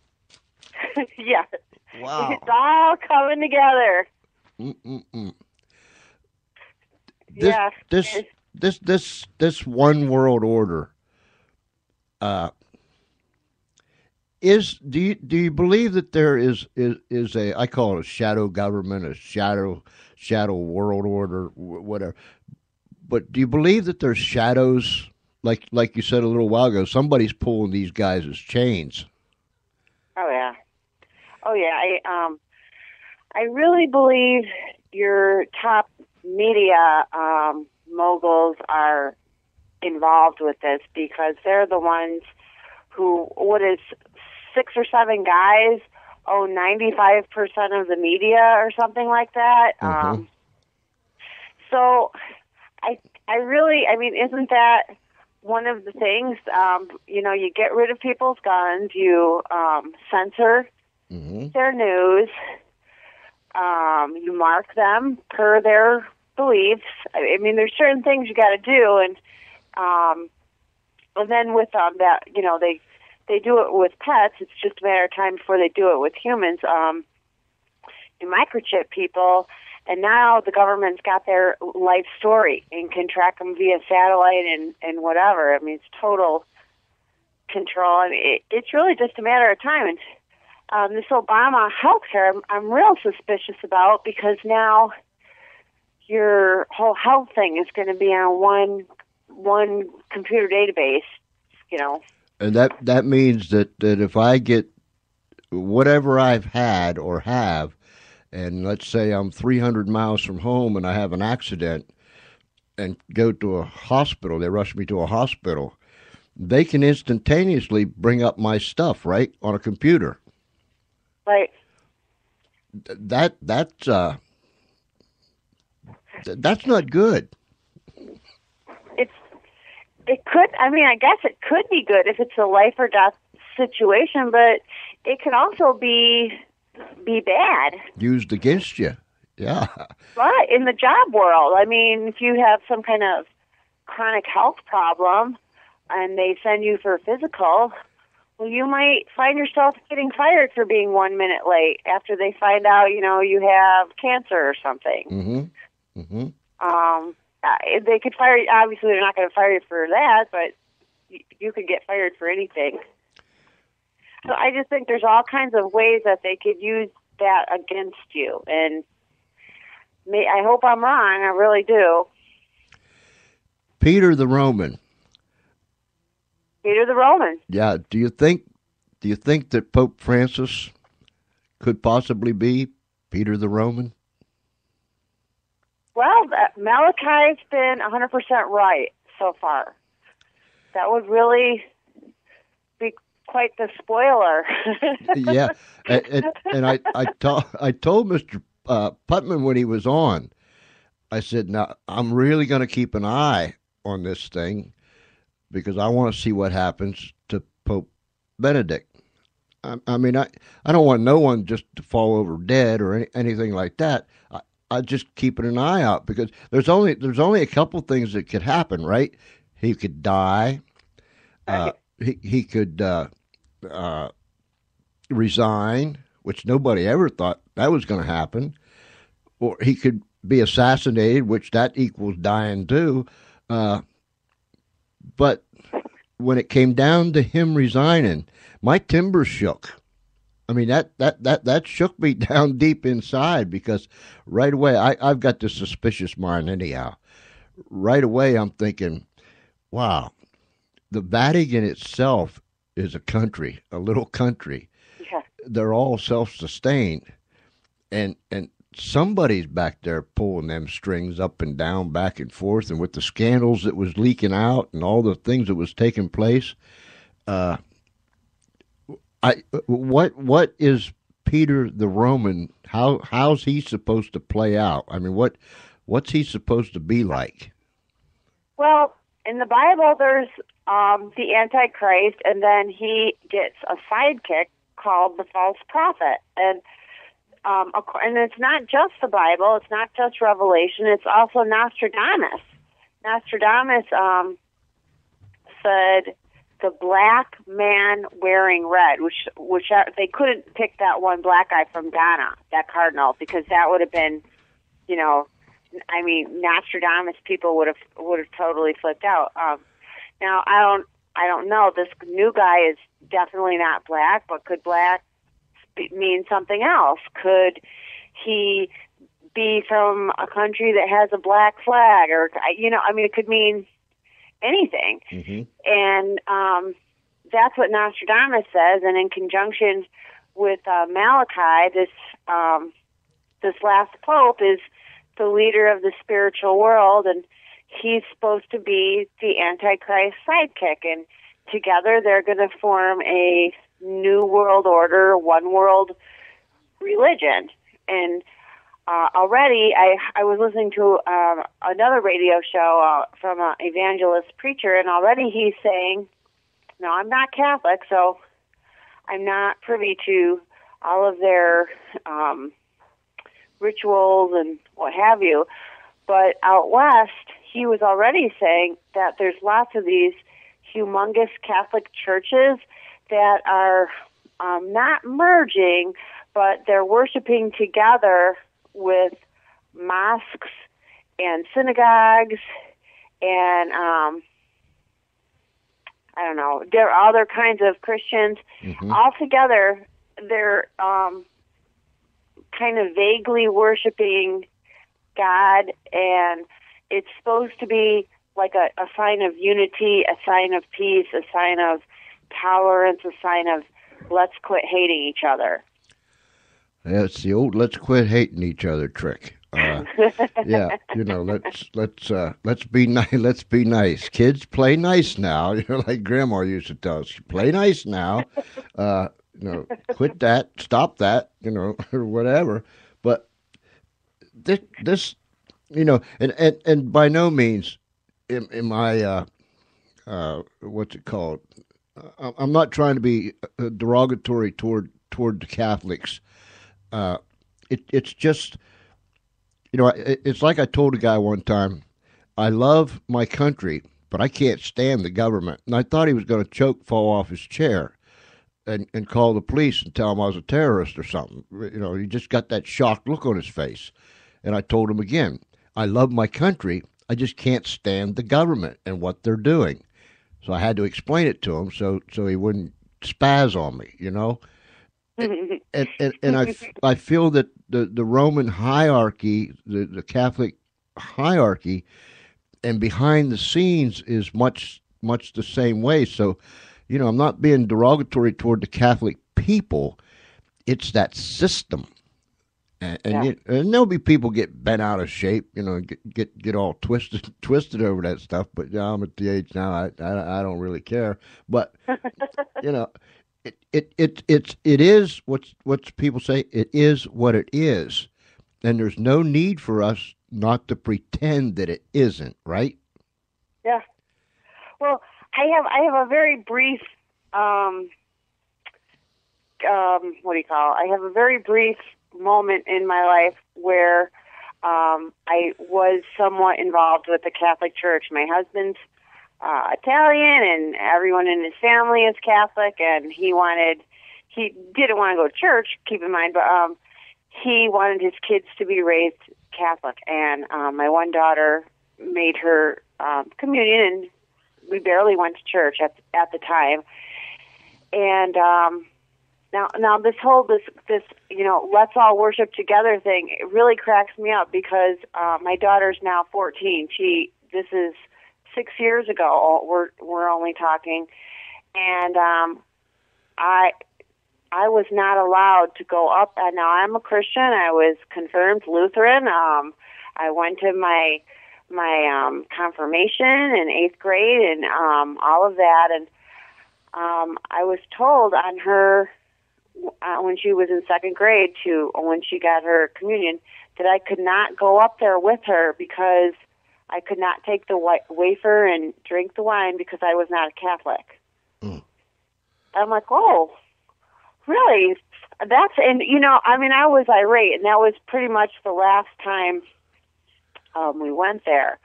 Yeah. Wow. It's all coming together. This one world order. Do you believe that there is a, I call it a shadow government, a shadow world order, whatever? But do you believe that there's shadows, like you said a little while ago? Somebody's pulling these guys' chains. Oh yeah. I really believe your top media moguls are involved with this because they're the ones what is 6 or 7 guys own 95% of the media or something like that. Mm-hmm. So I mean, isn't that one of the things? You get rid of people's guns, you censor Mm-hmm. their news, you mark them per their beliefs. I mean, there's certain things you got to do, and then with that, they do it with pets. It's just a matter of time before they do it with humans. You microchip people, and now the government's got their life story and can track them via satellite and whatever. I mean, it's total control. I mean, it's really just a matter of time. And this Obama healthcare, I'm real suspicious about, because now your whole health thing is going to be on one computer database, And that means that if I get whatever I've had or have, and let's say I'm 300 miles from home and I have an accident and go to a hospital, they rush me to a hospital, they can instantaneously bring up my stuff, right, on a computer. Right. That's not good. It could, I guess it could be good if it's a life or death situation, but it could also be bad. Used against you. Yeah. Right, in the job world. I mean, if you have some kind of chronic health problem and they send you for a physical, well, you might find yourself getting fired for being 1 minute late after they find out, you have cancer or something. Mm-hmm. Mm-hmm. They could fire you. Obviously, they're not going to fire you for that, but you could get fired for anything. So I just think there's all kinds of ways that they could use that against you. And I hope I'm wrong. I really do. Peter the Roman. Peter the Roman. Yeah. Do you think that Pope Francis could possibly be Peter the Roman? Well, Malachi's been 100% right so far. That would really be quite the spoiler. Yeah, and I told Mr. Putman when he was on, I said, now I'm really going to keep an eye on this thing because I want to see what happens to Pope Benedict. I mean, I don't want no one just to fall over dead or anything like that. I just keeping an eye out because there's only a couple things that could happen, right? He could die. He could resign, which nobody ever thought that was going to happen, or he could be assassinated, which that equals dying too. But when it came down to him resigning, my timbers shook. I mean, that shook me down deep inside because right away, I've got this suspicious mind anyhow. Right away, I'm thinking, wow, the Vatican itself is a country, a little country. Yeah. They're all self-sustained. And somebody's back there pulling them strings up and down, back and forth. And with the scandals that was leaking out and all the things that was taking place, what is Peter the Roman? How's he supposed to play out? I mean, what's he supposed to be like? Well, in the Bible, there's the Antichrist, and then he gets a sidekick called the false prophet, and it's not just the Bible, it's not just Revelation, it's also Nostradamus. Nostradamus said the black man wearing red, which they couldn't pick that one black guy from Ghana, that cardinal, because that would have been, Nostradamus people would have totally flipped out. Now I don't know. This new guy is definitely not black, but could black mean something else? Could he be from a country that has a black flag, or it could mean anything. Mm-hmm. And that's what Nostradamus says. And in conjunction with Malachi, this last pope is the leader of the spiritual world, and he's supposed to be the Antichrist sidekick. And together they're going to form a new world order, one world religion. And already I was listening to another radio show from an evangelist preacher, and already he's saying, no, I'm not Catholic, so I'm not privy to all of their rituals and what have you. But out west, he was already saying that there's lots of these humongous Catholic churches that are not merging, but they're worshiping together with mosques and synagogues and I don't know, there are other kinds of Christians. Mm-hmm. All together, they're kind of vaguely worshiping God, and it's supposed to be like a sign of unity, a sign of peace, a sign of tolerance, a sign of let's quit hating each other. Yeah, it's the old "let's quit hating each other" trick. Yeah, let's be nice. Let's be nice. Kids, play nice now. Like Grandma used to tell us, play nice now. Quit that, stop that. Or whatever. But this, and by no means am I what's it called? I'm not trying to be derogatory toward the Catholics. It's just, it's like I told a guy one time, I love my country, but I can't stand the government. And I thought he was going to fall off his chair and call the police and tell him I was a terrorist or something. He just got that shocked look on his face. And I told him again, I love my country, I just can't stand the government and what they're doing. So I had to explain it to him so he wouldn't spaz on me, And I feel that the Roman hierarchy, the Catholic hierarchy, and behind the scenes is much the same way. So, I'm not being derogatory toward the Catholic people. It's that system, and there'll be people get bent out of shape, get all twisted over that stuff. But I'm at the age now I don't really care. But It is what people say. It is what it is, and there's no need for us not to pretend that it isn't. Right? Yeah. Well, I have a very brief I have a very brief moment in my life where I was somewhat involved with the Catholic Church. My husband's Italian, and everyone in his family is Catholic, and he didn't want to go to church, keep in mind, but he wanted his kids to be raised Catholic, and my one daughter made her communion, and we barely went to church at the time. And now this let's all worship together thing, it really cracks me up because my daughter's now 14. This is 6 years ago. We're only talking, and I was not allowed to go up. And now I'm a Christian. I was confirmed Lutheran. I went to my confirmation in 8th grade and all of that. And I was told on her when she was in 2nd grade when she got her communion that I could not go up there with her because I could not take the wafer and drink the wine because I was not a Catholic. Mm. I'm like, oh, really? I was irate, and that was pretty much the last time we went there.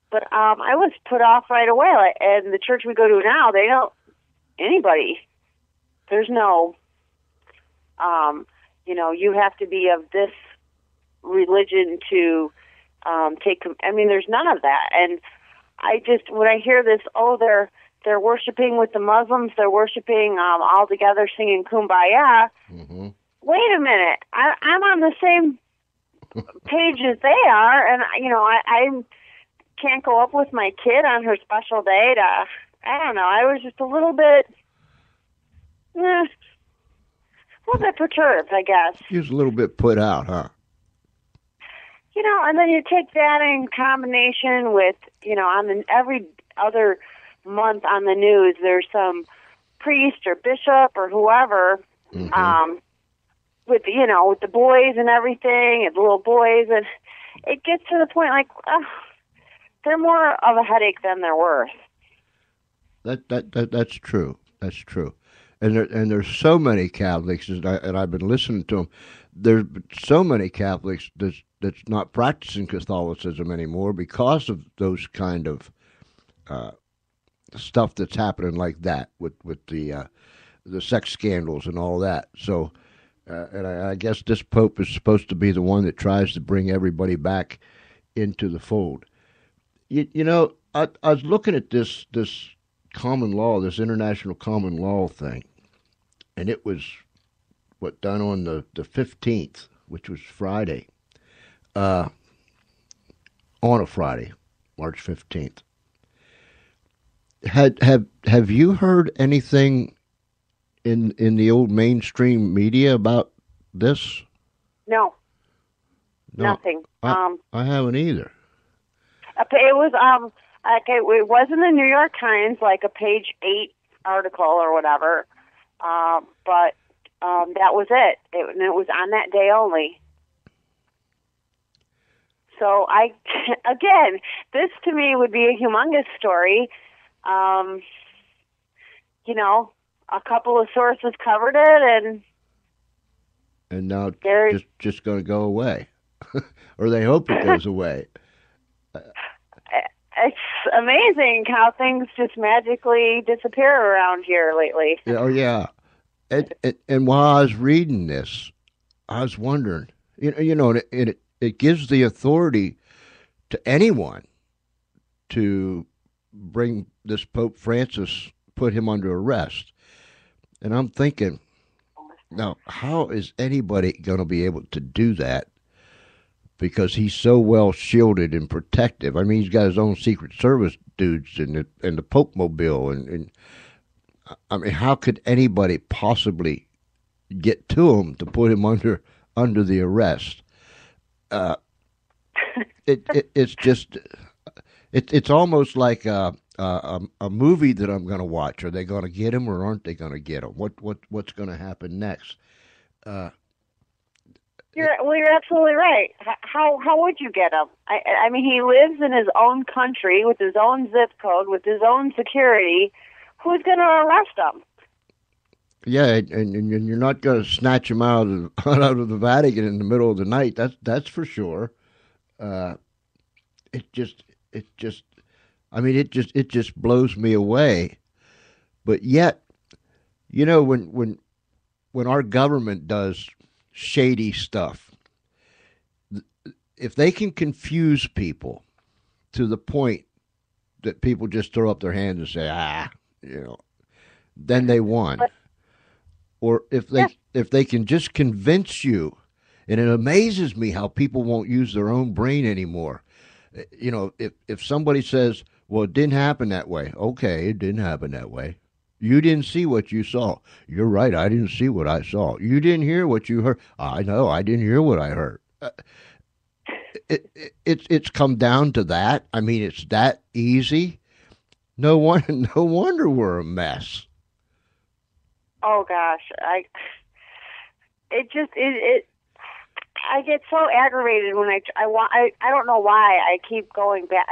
But I was put off right away. And the church we go to now, they don't, anybody, there's no, you have to be of this religion to there's none of that. And when I hear this, they're worshiping with the Muslims, they're worshiping all together singing Kumbaya. Mm-hmm. Wait a minute. I'm on the same page as they are, and I can't go up with my kid on her special day I don't know, I was just a little bit perturbed, I guess. He was a little bit put out, huh? And then you take that in combination with, on every other month on the news, there's some priest or bishop or whoever, with the boys and everything, and the little boys, and it gets to the point like, they're more of a headache than they're worth. That's true. That's true. And there's so many Catholics, and I've been listening to them. There's so many Catholics that's not practicing Catholicism anymore because of those kind of stuff that's happening like that with the sex scandals and all that. So, and I guess this Pope is supposed to be the one that tries to bring everybody back into the fold. You know, I was looking at this common law, this international common law thing, and it was done on the 15th, which was Friday, on a Friday, March 15th. Have you heard anything in the old mainstream media about this? No. Nothing. I haven't either. It was it was in the New York Times, like a page 8 article or whatever, but that was it. It was on that day only. So again, this to me would be a humongous story. A couple of sources covered it, and now it's just going to go away, or they hope it goes away. It's amazing how things just magically disappear around here lately. Oh yeah, and while I was reading this, I was wondering, it gives the authority to anyone to bring this Pope Francis, put him under arrest. And I'm thinking, now, how is anybody going to be able to do that? Because he's so well shielded and protective. I mean, he's got his own Secret Service dudes and the Pope Mobile. And I mean, how could anybody possibly get to him to put him under the arrest? It's just, it's almost like a movie that I'm going to watch. Are they going to get him or aren't they going to get him? What's going to happen next? You're absolutely right. How would you get him? I mean, he lives in his own country with his own zip code, with his own security. Who's going to arrest him? Yeah, and you're not going to snatch him out of the Vatican in the middle of the night. That's for sure. It just blows me away. But yet, when our government does shady stuff, if they can confuse people to the point that people just throw up their hands and say, then they won. Or if they can just convince you, and it amazes me how people won't use their own brain anymore. If somebody says, well, it didn't happen that way. Okay, it didn't happen that way. You didn't see what you saw. You're right, I didn't see what I saw. You didn't hear what you heard. I know, I didn't hear what I heard. It's come down to that. I mean, it's that easy. No wonder we're a mess. Oh gosh, I get so aggravated when I don't know why I keep going back.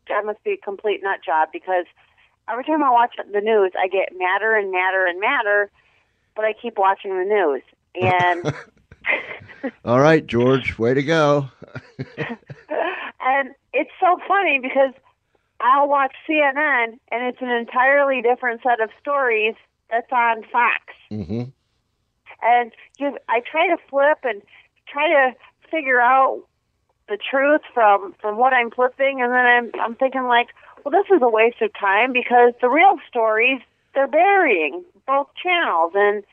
That must be a complete nut job, because every time I watch the news, I get madder and madder and madder, but I keep watching the news. And all right, George, way to go. And it's so funny because I'll watch CNN, and it's an entirely different set of stories that's on Fox. Mm-hmm. And I try to flip and try to figure out the truth from what I'm flipping, and then I'm thinking like, well, this is a waste of time, because the real stories, they're burying both channels, and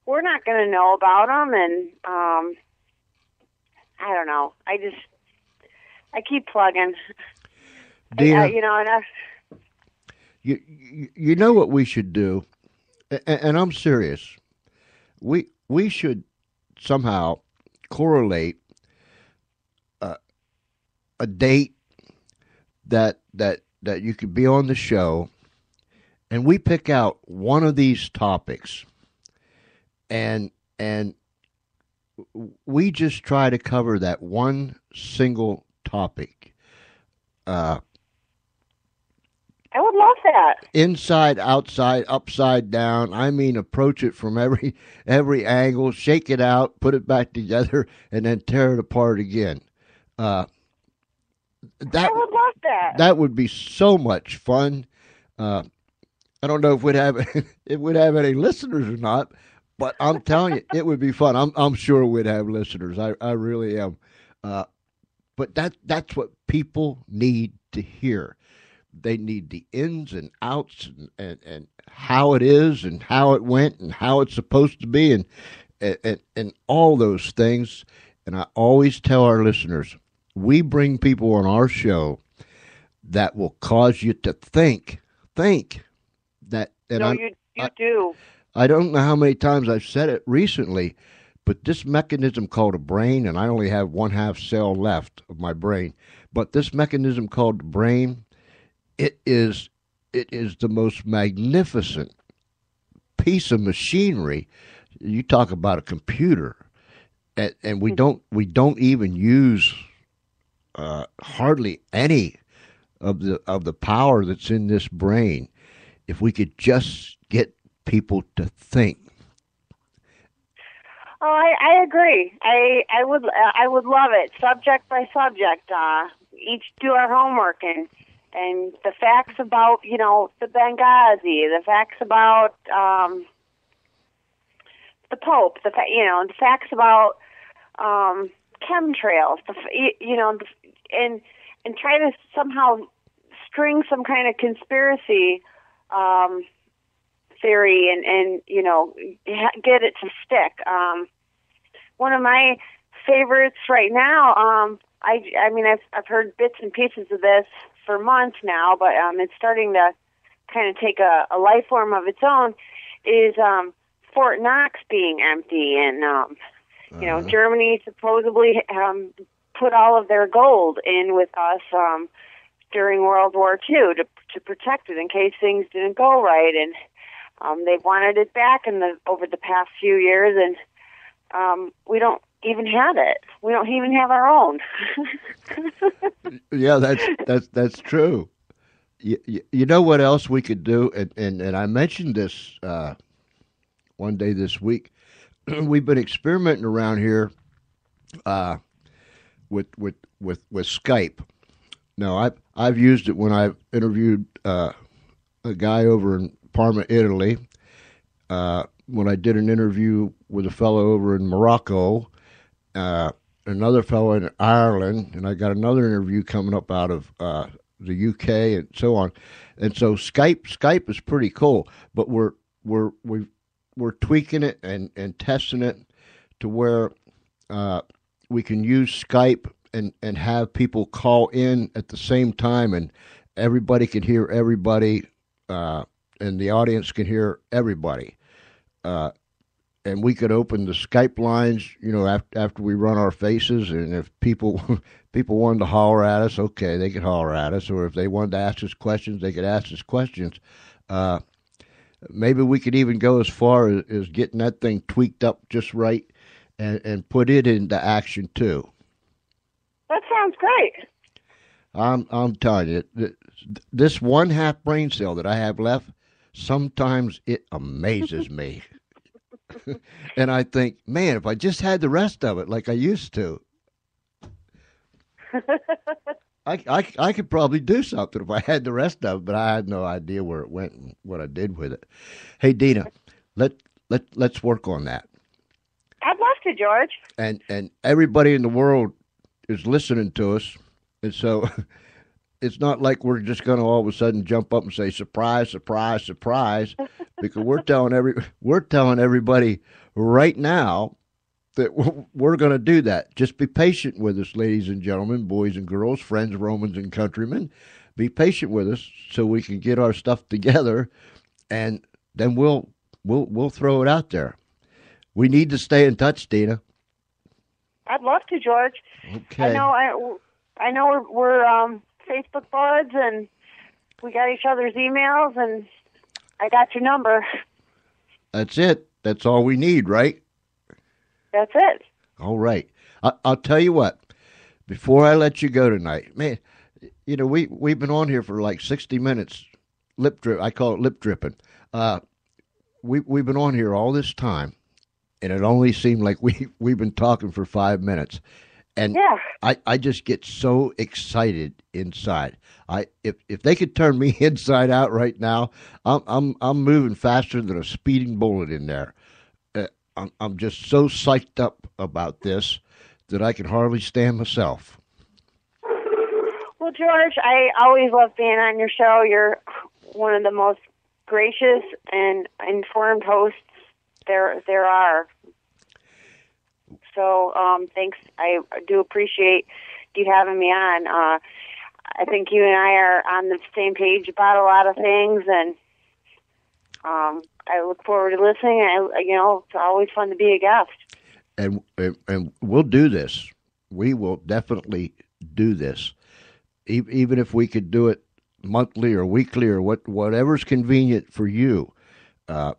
we're not going to know about them. And I don't know. I keep plugging. Dina, you know what we should do, and I'm serious. We should somehow correlate a date that that you could be on the show, and we pick out one of these topics, and we just try to cover that one single topic. I would love that. Inside, outside, upside down. I mean, approach it from every angle, shake it out, put it back together, and then tear it apart again. I would love that. That would be so much fun. I don't know if we'd have any listeners or not, but I'm telling you, it would be fun. I'm sure we'd have listeners. I really am. But that's what people need to hear. They need the ins and outs and how it is and how it went and how it's supposed to be and all those things. And I always tell our listeners, we bring people on our show that will cause you to think. That. And no, you do. I don't know how many times I've said it recently, but this mechanism called a brain, and I only have 1/2 cell left of my brain, but this mechanism called the brain, it is the most magnificent piece of machinery. You talk about a computer, and we don't even use hardly any of the power that's in this brain. If we could just get people to think. Oh, I agree. I would love it. Subject by subject. Each do our homework and the facts about the Benghazi, the facts about the Pope, the facts about chemtrails, and try to somehow string some kind of conspiracy theory and get it to stick. One of my favorites right now, I mean I've heard bits and pieces of this for months now, but it's starting to kind of take a life form of its own, is Fort Knox being empty, and Germany supposedly put all of their gold in with us during World War II to protect it in case things didn't go right, and they've wanted it back over the past few years, and we don't even have it. We don't even have our own. Yeah, that's true. You know what else we could do, and I mentioned this one day this week. We've been experimenting around here with Skype. Now I've used it when I've interviewed a guy over in Parma, Italy. When I did an interview with a fellow over in Morocco, another fellow in Ireland, and I got another interview coming up out of the UK and so on. And so Skype is pretty cool, but we're tweaking it and testing it to where we can use Skype and have people call in at the same time, and everybody can hear everybody, and the audience can hear everybody. And we could open the Skype lines, after we run our faces, and if people wanted to holler at us, okay, they could holler at us, or if they wanted to ask us questions, they could ask us questions. Maybe we could even go as far as getting that thing tweaked up just right and put it into action too. That sounds great. I'm telling you, this 1/2 brain cell that I have left, sometimes it amazes me. And I think, man, if I just had the rest of it like I used to, I could probably do something if I had the rest of it, but I had no idea where it went and what I did with it. Hey, Dina, let's work on that. I'd love to, George. And everybody in the world is listening to us, and so it's not like we're just going to all of a sudden jump up and say surprise, surprise, surprise, because we're telling everybody right now that we're going to do that. Just be patient with us, ladies and gentlemen, boys and girls, friends, Romans, and countrymen. Be patient with us so we can get our stuff together, and then we'll throw it out there. We need to stay in touch, Dina. I'd love to, George. Okay. I know we're Facebook buds, and we got each other's emails, and I got your number. That's it. That's all we need, right? That's it. All right. I'll tell you what. Before I let you go tonight, man, you know, we've been on here for like 60 minutes. Lip drip. I call it lip dripping. We've been on here all this time, and it only seemed like we've been talking for 5 minutes. And Yeah. I just get so excited inside. If they could turn me inside out right now, I'm moving faster than a speeding bullet in there. I'm just so psyched up about this that I can hardly stand myself. Well, George, I always love being on your show. You're one of the most gracious and informed hosts there are. So, thanks. I do appreciate you having me on. I think you and I are on the same page about a lot of things, and I look forward to listening. It's always fun to be a guest. And we'll do this. We will definitely do this, even if we could do it monthly or weekly or whatever's convenient for you. As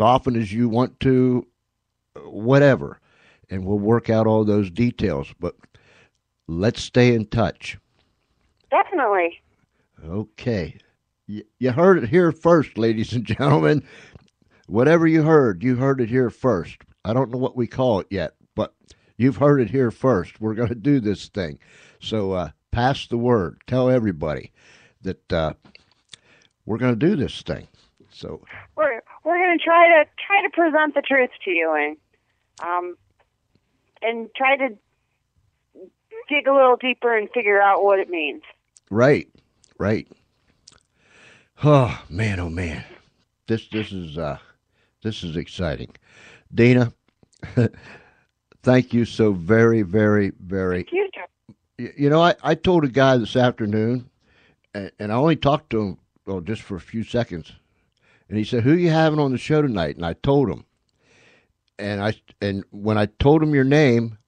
often as you want to, whatever, and we'll work out all those details. But let's stay in touch. Definitely. Okay. You heard it here first, ladies and gentlemen. Whatever you heard it here first. I don't know what we call it yet, but you've heard it here first. We're going to do this thing. So pass the word. Tell everybody that we're going to do this thing. So we're going to try to present the truth to you, and try to dig a little deeper and figure out what it means. Right. Oh man, this is exciting. Dina, thank you so very, very, very. Thank you. You know, I told a guy this afternoon, and I only talked to him just for a few seconds, and he said, "Who are you having on the show tonight?" And I told him, and when I told him your name,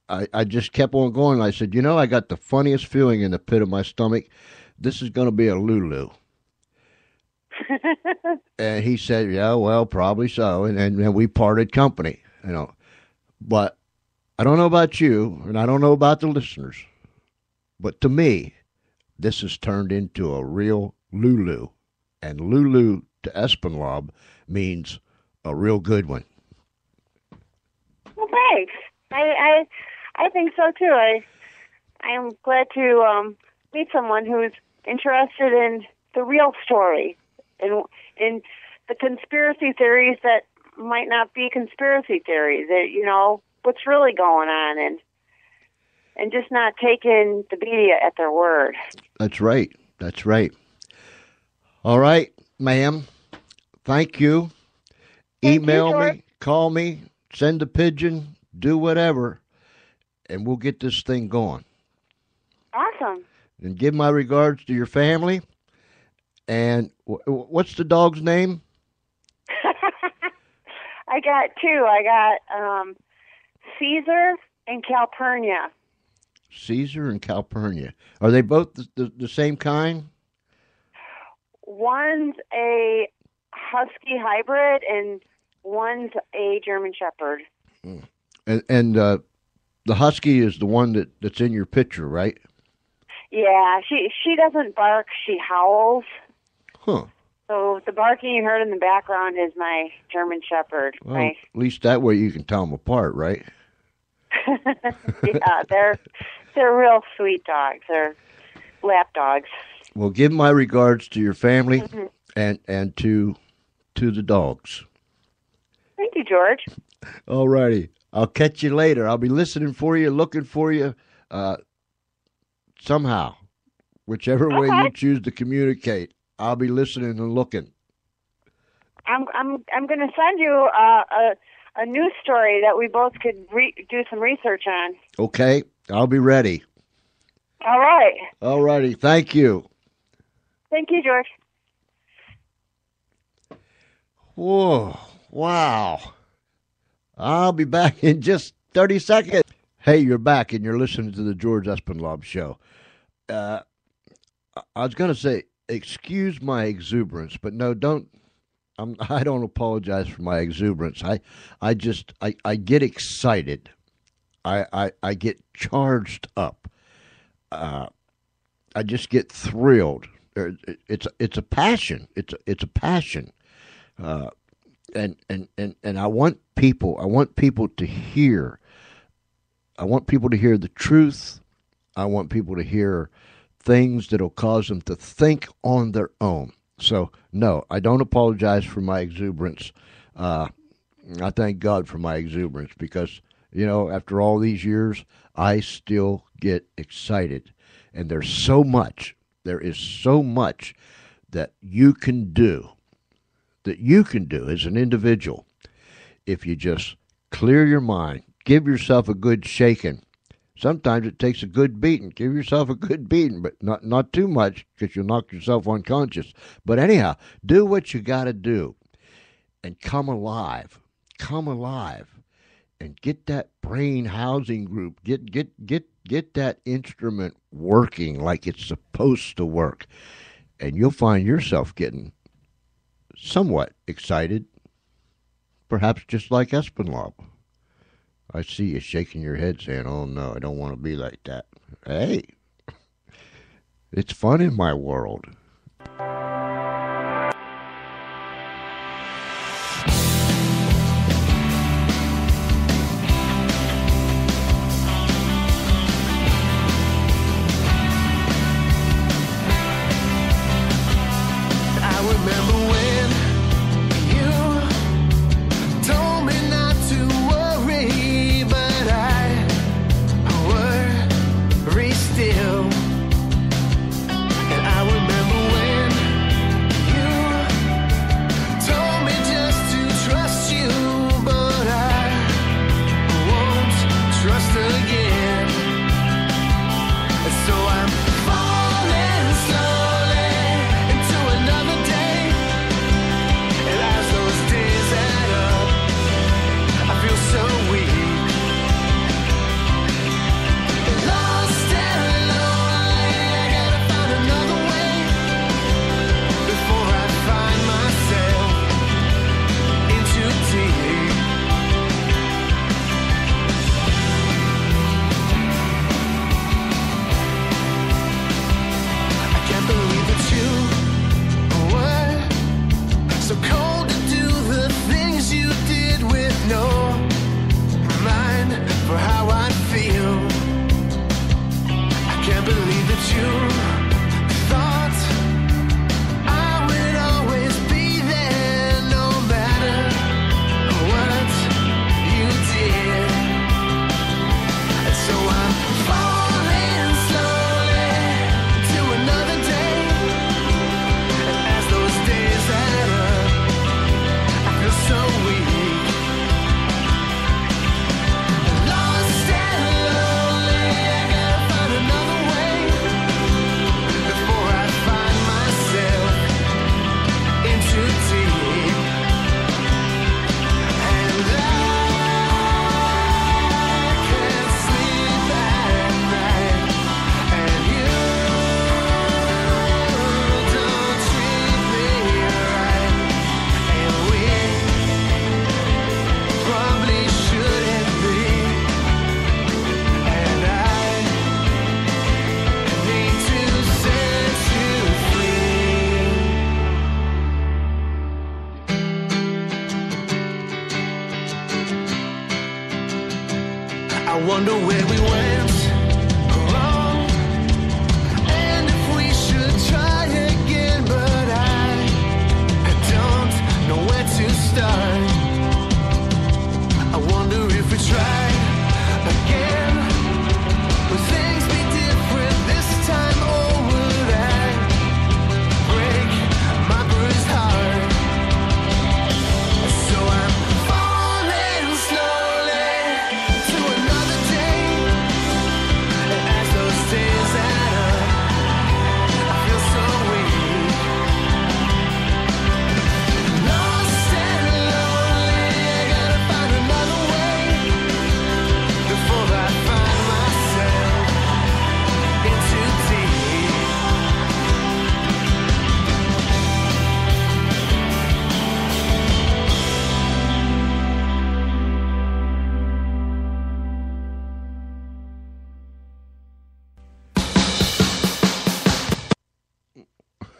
I just kept on going. I said, I got the funniest feeling in the pit of my stomach. This is going to be a Lulu. And he said, yeah, well, probably so. And we parted company, But I don't know about you, and I don't know about the listeners, but to me, this has turned into a real Lulu. And Lulu to Espenlaub means a real good one. Well, thanks. I think so too. I am glad to meet someone who's interested in the real story and in the conspiracy theories that might not be conspiracy theories. That what's really going on, and just not taking the media at their word. That's right. All right, ma'am. Thank you. Email me, call me, send a pigeon, do whatever, and we'll get this thing going. Awesome. And give my regards to your family. And what's the dog's name? I got two. I got Caesar and Calpurnia. Caesar and Calpurnia. Are they both the same kind? One's a Husky hybrid, and one's a German Shepherd. And the Husky is the one that's in your picture, right? Yeah, she doesn't bark. She howls. Huh. So the barking you heard in the background is my German Shepherd. Well, at least that way you can tell them apart, right? Yeah, they're real sweet dogs. They're lap dogs. Well, give my regards to your family and to the dogs. Thank you, George. All righty. I'll catch you later. I'll be listening for you, looking for you, somehow, whichever way you choose to communicate. I'll be listening and looking. I'm going to send you a news story that we both could do some research on. Okay, I'll be ready. All right. All righty. Thank you. Thank you, George. Whoa! Wow. I'll be back in just 30 seconds. Hey, you're back and you're listening to the George Espenlaub Show. I was going to say, excuse my exuberance, but no, don't. I don't apologize for my exuberance. I get excited. I get charged up. I just get thrilled. It's a passion. It's a passion. And I want people to hear. I want people to hear the truth. I want people to hear things that'll cause them to think on their own. So, no, I don't apologize for my exuberance. I thank God for my exuberance because, after all these years, I still get excited. And there is so much that you can do as an individual if you just clear your mind, give yourself a good shaking. Sometimes it takes a good beating. Give yourself a good beating, but not too much because you'll knock yourself unconscious. But anyhow, do what you got to do and come alive. Come alive and get that brain housing group. Get that instrument working like it's supposed to work. And you'll find yourself getting somewhat excited, perhaps just like Espinlov. I see you shaking your head saying, oh, no, I don't want to be like that. Hey, it's fun in my world. Remember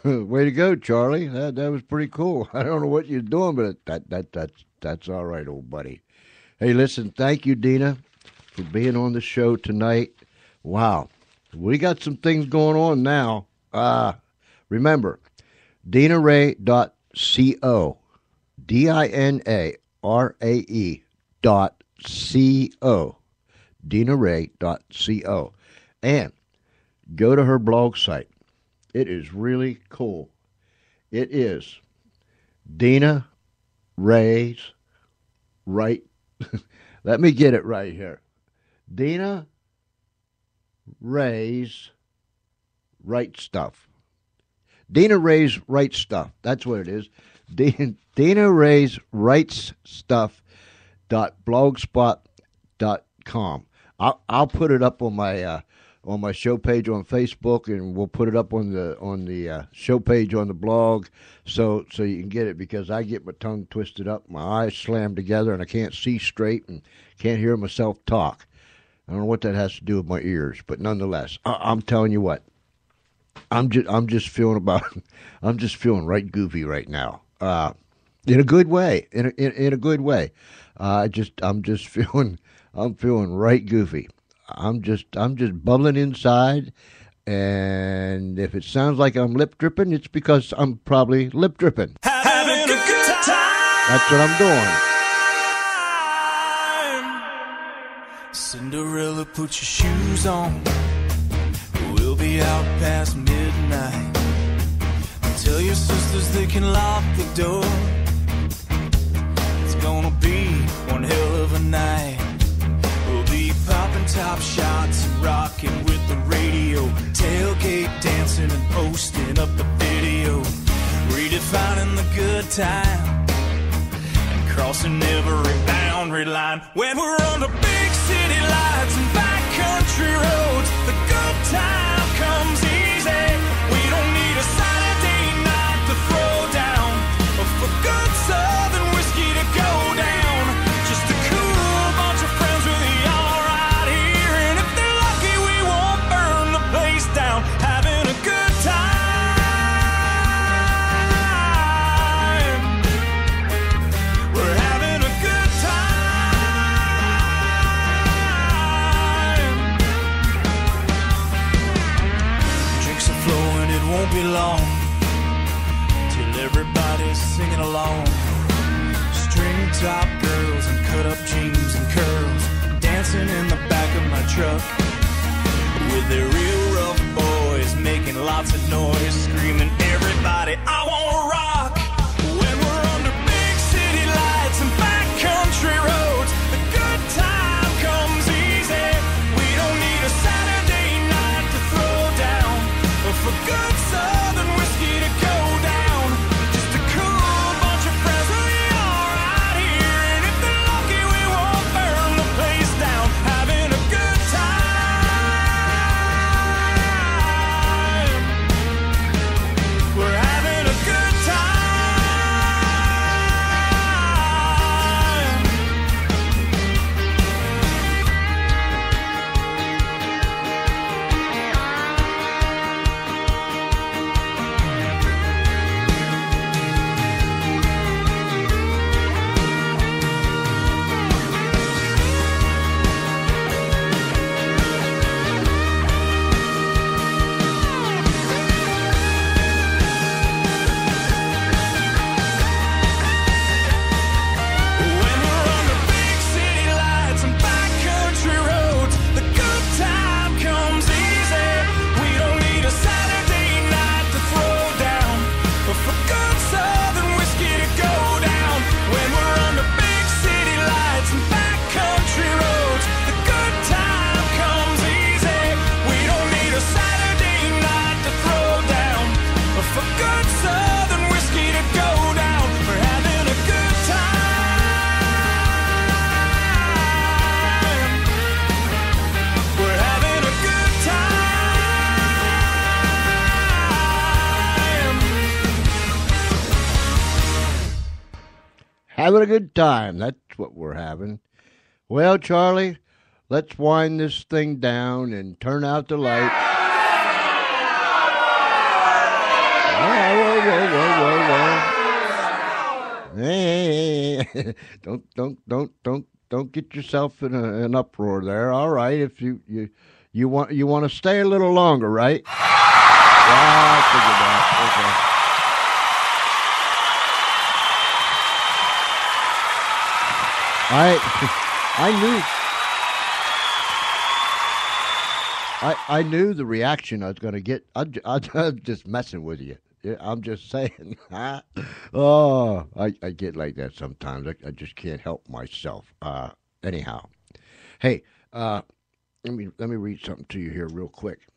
Way to go, Charlie. That was pretty cool. I don't know what you're doing, but that's all right, old buddy. Hey, listen, thank you, Dina, for being on the show tonight. Wow. We got some things going on now. Remember, DinaRae.co. DINARAE.co. DinaRae.co. And go to her blog site. It is really cool. It is Dina Rae's right. Let me get it right here. Dina Rae's right stuff. Dina Rae's right stuff. That's what it is. Dina Rae's right stuff.blogspot.com. I'll put it up on my show page on Facebook, and we'll put it up on the show page on the blog, so you can get it, because I get my tongue twisted up, my eyes slammed together, and I can't see straight and can't hear myself talk. I don't know what that has to do with my ears, but nonetheless, I'm telling you what, I'm just feeling right goofy right now, in a good way, in a good way. I'm feeling right goofy. I'm just bubbling inside, and if it sounds like I'm lip dripping, it's because I'm probably lip dripping. Having a good time. That's what I'm doing. Cinderella, put your shoes on. We'll be out past midnight. Tell your sisters they can lock the door. It's gonna be one hell of a night. We'll be popping top shots and rocking with the radio. Tailgate dancing and posting up the video. Redefining the good time and crossing every boundary line. When we're on the big city lights and backcountry roads, the good time comes easy. We don't need a Saturday night to throw down, or for good southern whiskey to go down. Just a cool bunch of friends with y'all right here, and if they're lucky we won't burn the place down. Having a good time. We're having a good time. Drinks are flowing, it won't be long till everybody's singing along. String top girls and cut up jeans and curls, dancing in the back of my truck with their real rough boys making lots of noise, screaming, everybody, I wanna rock. When we're under big city lights and backcountry roads, the good time comes easy. We don't need a Saturday night to throw down, or for good southern whiskey to go down. Just a cool bunch of friends with y'all right here, and if they're lucky we won't burn the place down. Having a good time. We're having a good time. When we're on the big city lights and backcountry roads, the good time comes easy. We don't need a Saturday night to throw down, but for good southern whiskey to go down. When we're on the big city lights and backcountry roads, the good time comes easy. We don't need a Saturday night to throw down, but for good southern whiskey to go down. We're having a good time. We're having a good time. Having a good time. That's what we're having. Well, Charlie, let's wind this thing down and turn out the lights. All right. don't get yourself in an uproar there. All right, if you want to stay a little longer, right? Yeah, I figured that. Okay. I knew the reaction I was going to get. I'm just messing with you. Yeah, I'm just saying. Oh, I get like that sometimes. I just can't help myself. Anyhow, hey, let me read something to you here real quick.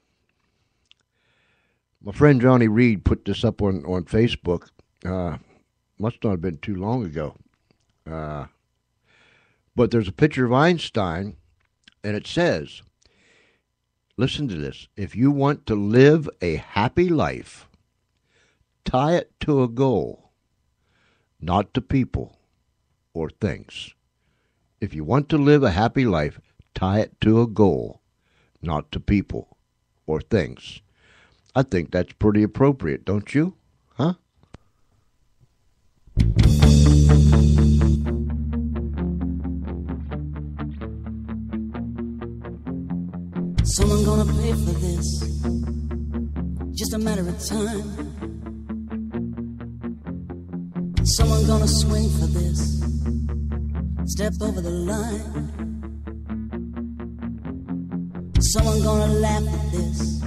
My friend Johnny Reed put this up on Facebook. Must not have been too long ago. But there's a picture of Einstein, and it says, listen to this, if you want to live a happy life, tie it to a goal, not to people or things. If you want to live a happy life, tie it to a goal, not to people or things. I think that's pretty appropriate, don't you? Huh? Someone gonna pay for this, just a matter of time. Someone gonna swing for this, step over the line. Someone gonna laugh at this,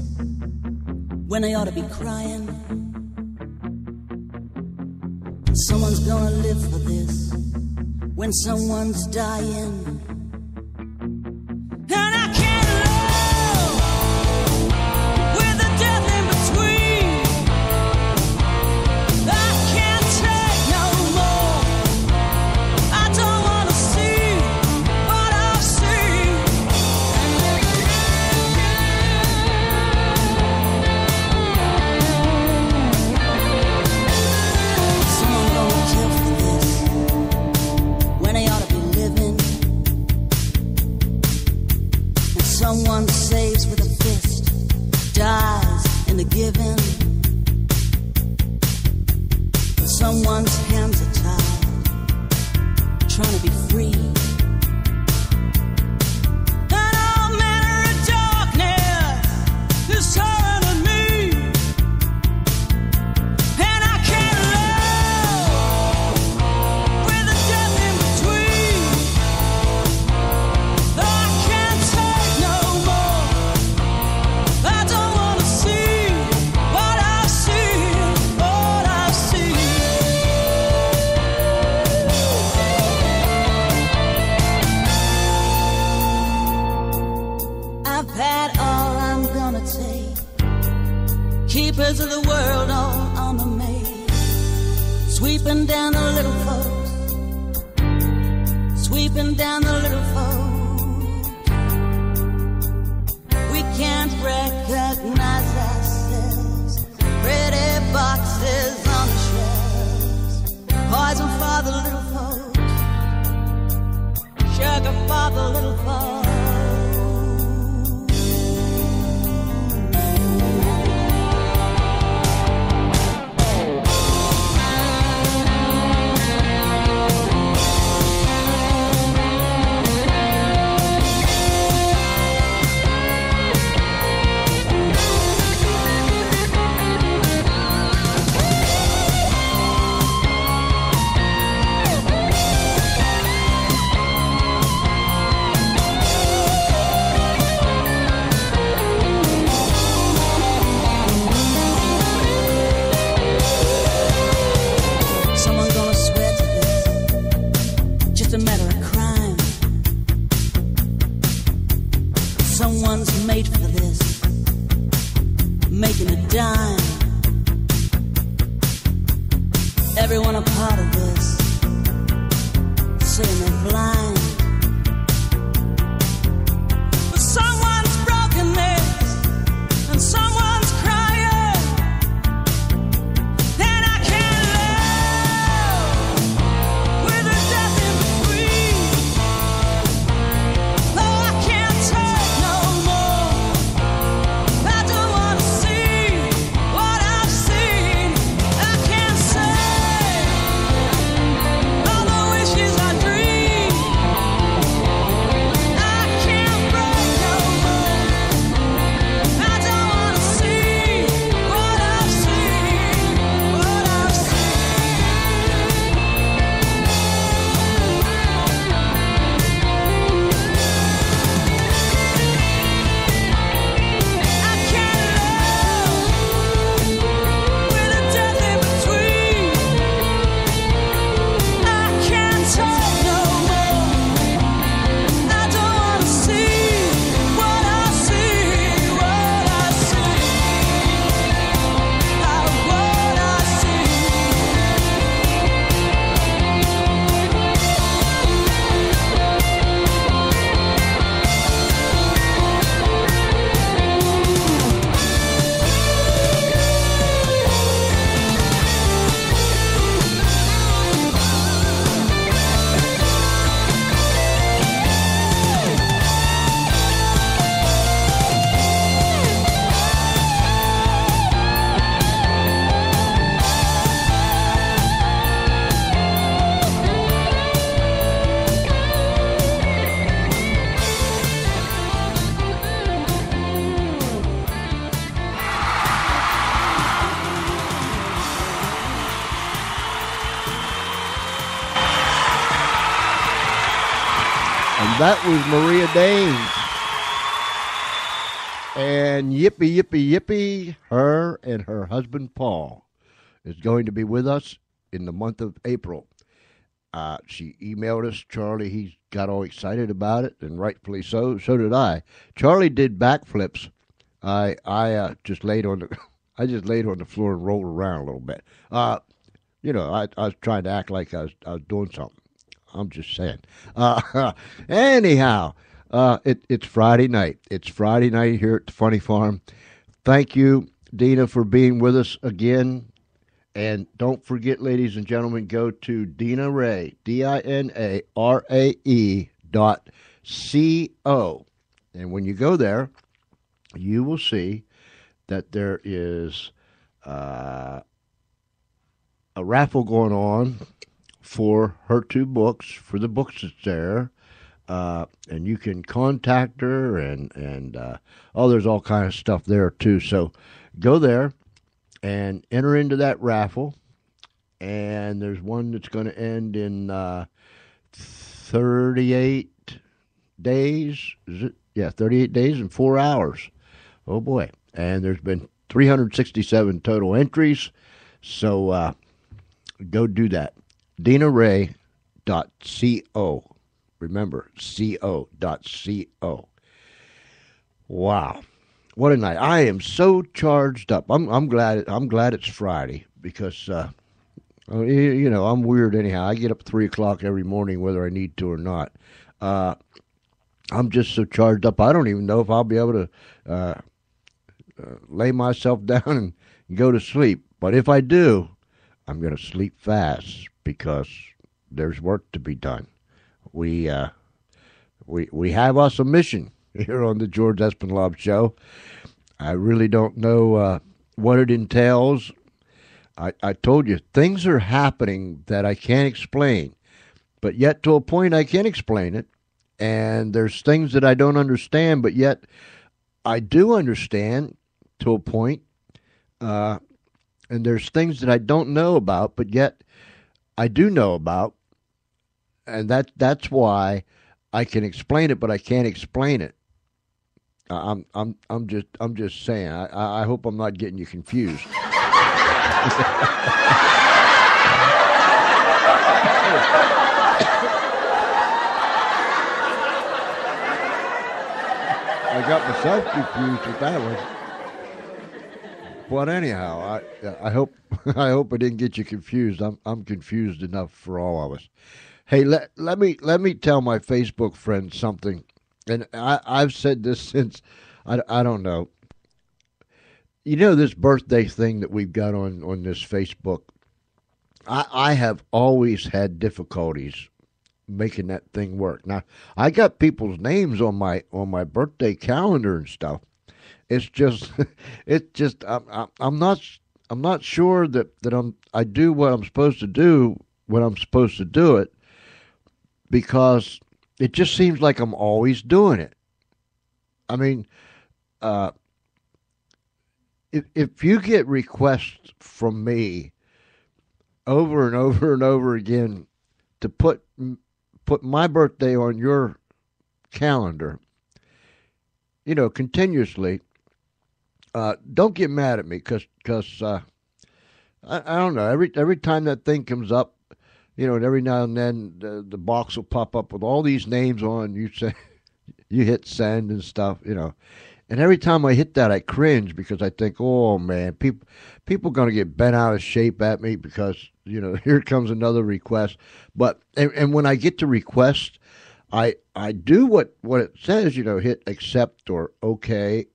when they ought to be crying. Someone's gonna live for this, when someone's dying. And I can't love with the death in between. I can't take no more. I don't wanna see what I've seen. Someone gonna kill for this, when they ought to be living. And someone saves with a fist, dies in the giving. And someone's hands are tied, trying to be free. And all manner of darkness is turning me. And I can't love with the death in between. I can't take no more. I don't wanna see what I've seen, what I've seen. I've had all I'm gonna take. Keepers of the world all on the maid. Sweeping down the little folks. Sweeping down the little folks. We can't recognize ourselves. Pretty boxes on the shelves. Poison for the little folks. Sugar for the little folks. Someone gonna swear to this, just a matter of crime. Someone's made for this, making a dime. Everyone a part of this, saying they're blind. But someone's broken this, and someone's crying. And I can't love with the death in between. Oh, I can't take no more. I don't wanna see what I've seen. I can't say all the wishes That was Maria Danes. And yippee, yippee, yippee, her and her husband Paul is going to be with us in the month of April. She emailed us, Charlie. He got all excited about it, and rightfully so. So did I. Charlie did backflips. I just laid on the I just laid on the floor and rolled around a little bit. You know, I was trying to act like I was doing something. I'm just saying. Anyhow, it's Friday night. It's Friday night here at the Funny Farm. Thank you, Dina, for being with us again. And don't forget, ladies and gentlemen, go to Dina Rae, DINARAE.co. And when you go there, you will see that there is a raffle going on for her 2 books, for the books that's there. And you can contact her, and there's all kind of stuff there, too. So go there and enter into that raffle. And there's one that's going to end in 38 days. Is it? Yeah, 38 days and 4 hours. Oh, boy. And there's been 367 total entries. So go do that. DinaRae.co. Remember, co.co. Wow. What a night. I am so charged up. I'm glad it's Friday because you know, I'm weird anyhow. I get up at 3 o'clock every morning whether I need to or not. I'm just so charged up. I don't even know if I'll be able to lay myself down and go to sleep. But if I do, I'm going to sleep fast because there's work to be done. We have us a mission here on the George Espinlove Show. I really don't know what it entails. I told you, things are happening that I can't explain, but yet to a point I can explain it. And there's things that I don't understand, but yet I do understand to a point. And there's things that I don't know about, but yet I do know about. And that's why I can explain it, but I can't explain it. I'm just saying. I hope I'm not getting you confused. I got myself confused with that one. But anyhow, I hope I didn't get you confused. I'm confused enough for all of us. Hey, let me tell my Facebook friends something, and I've said this since I don't know. You know, this birthday thing that we've got on this Facebook. I have always had difficulties making that thing work. Now, I got people's names on my birthday calendar and stuff. It's just I'm not sure that I do what I'm supposed to do when I'm supposed to do it, because it just seems like I'm always doing it. I mean, if you get requests from me over and over and over again to put my birthday on your calendar, you know, continuously, don't get mad at me because I don't know. Every time that thing comes up, you know, and every now and then the box will pop up with all these names on. You say, you hit send and stuff, you know. And every time I hit that, I cringe because I think, oh man, people going to get bent out of shape at me because, you know, here comes another request. But and when I get to request, I do what it says, you know, hit accept or okay.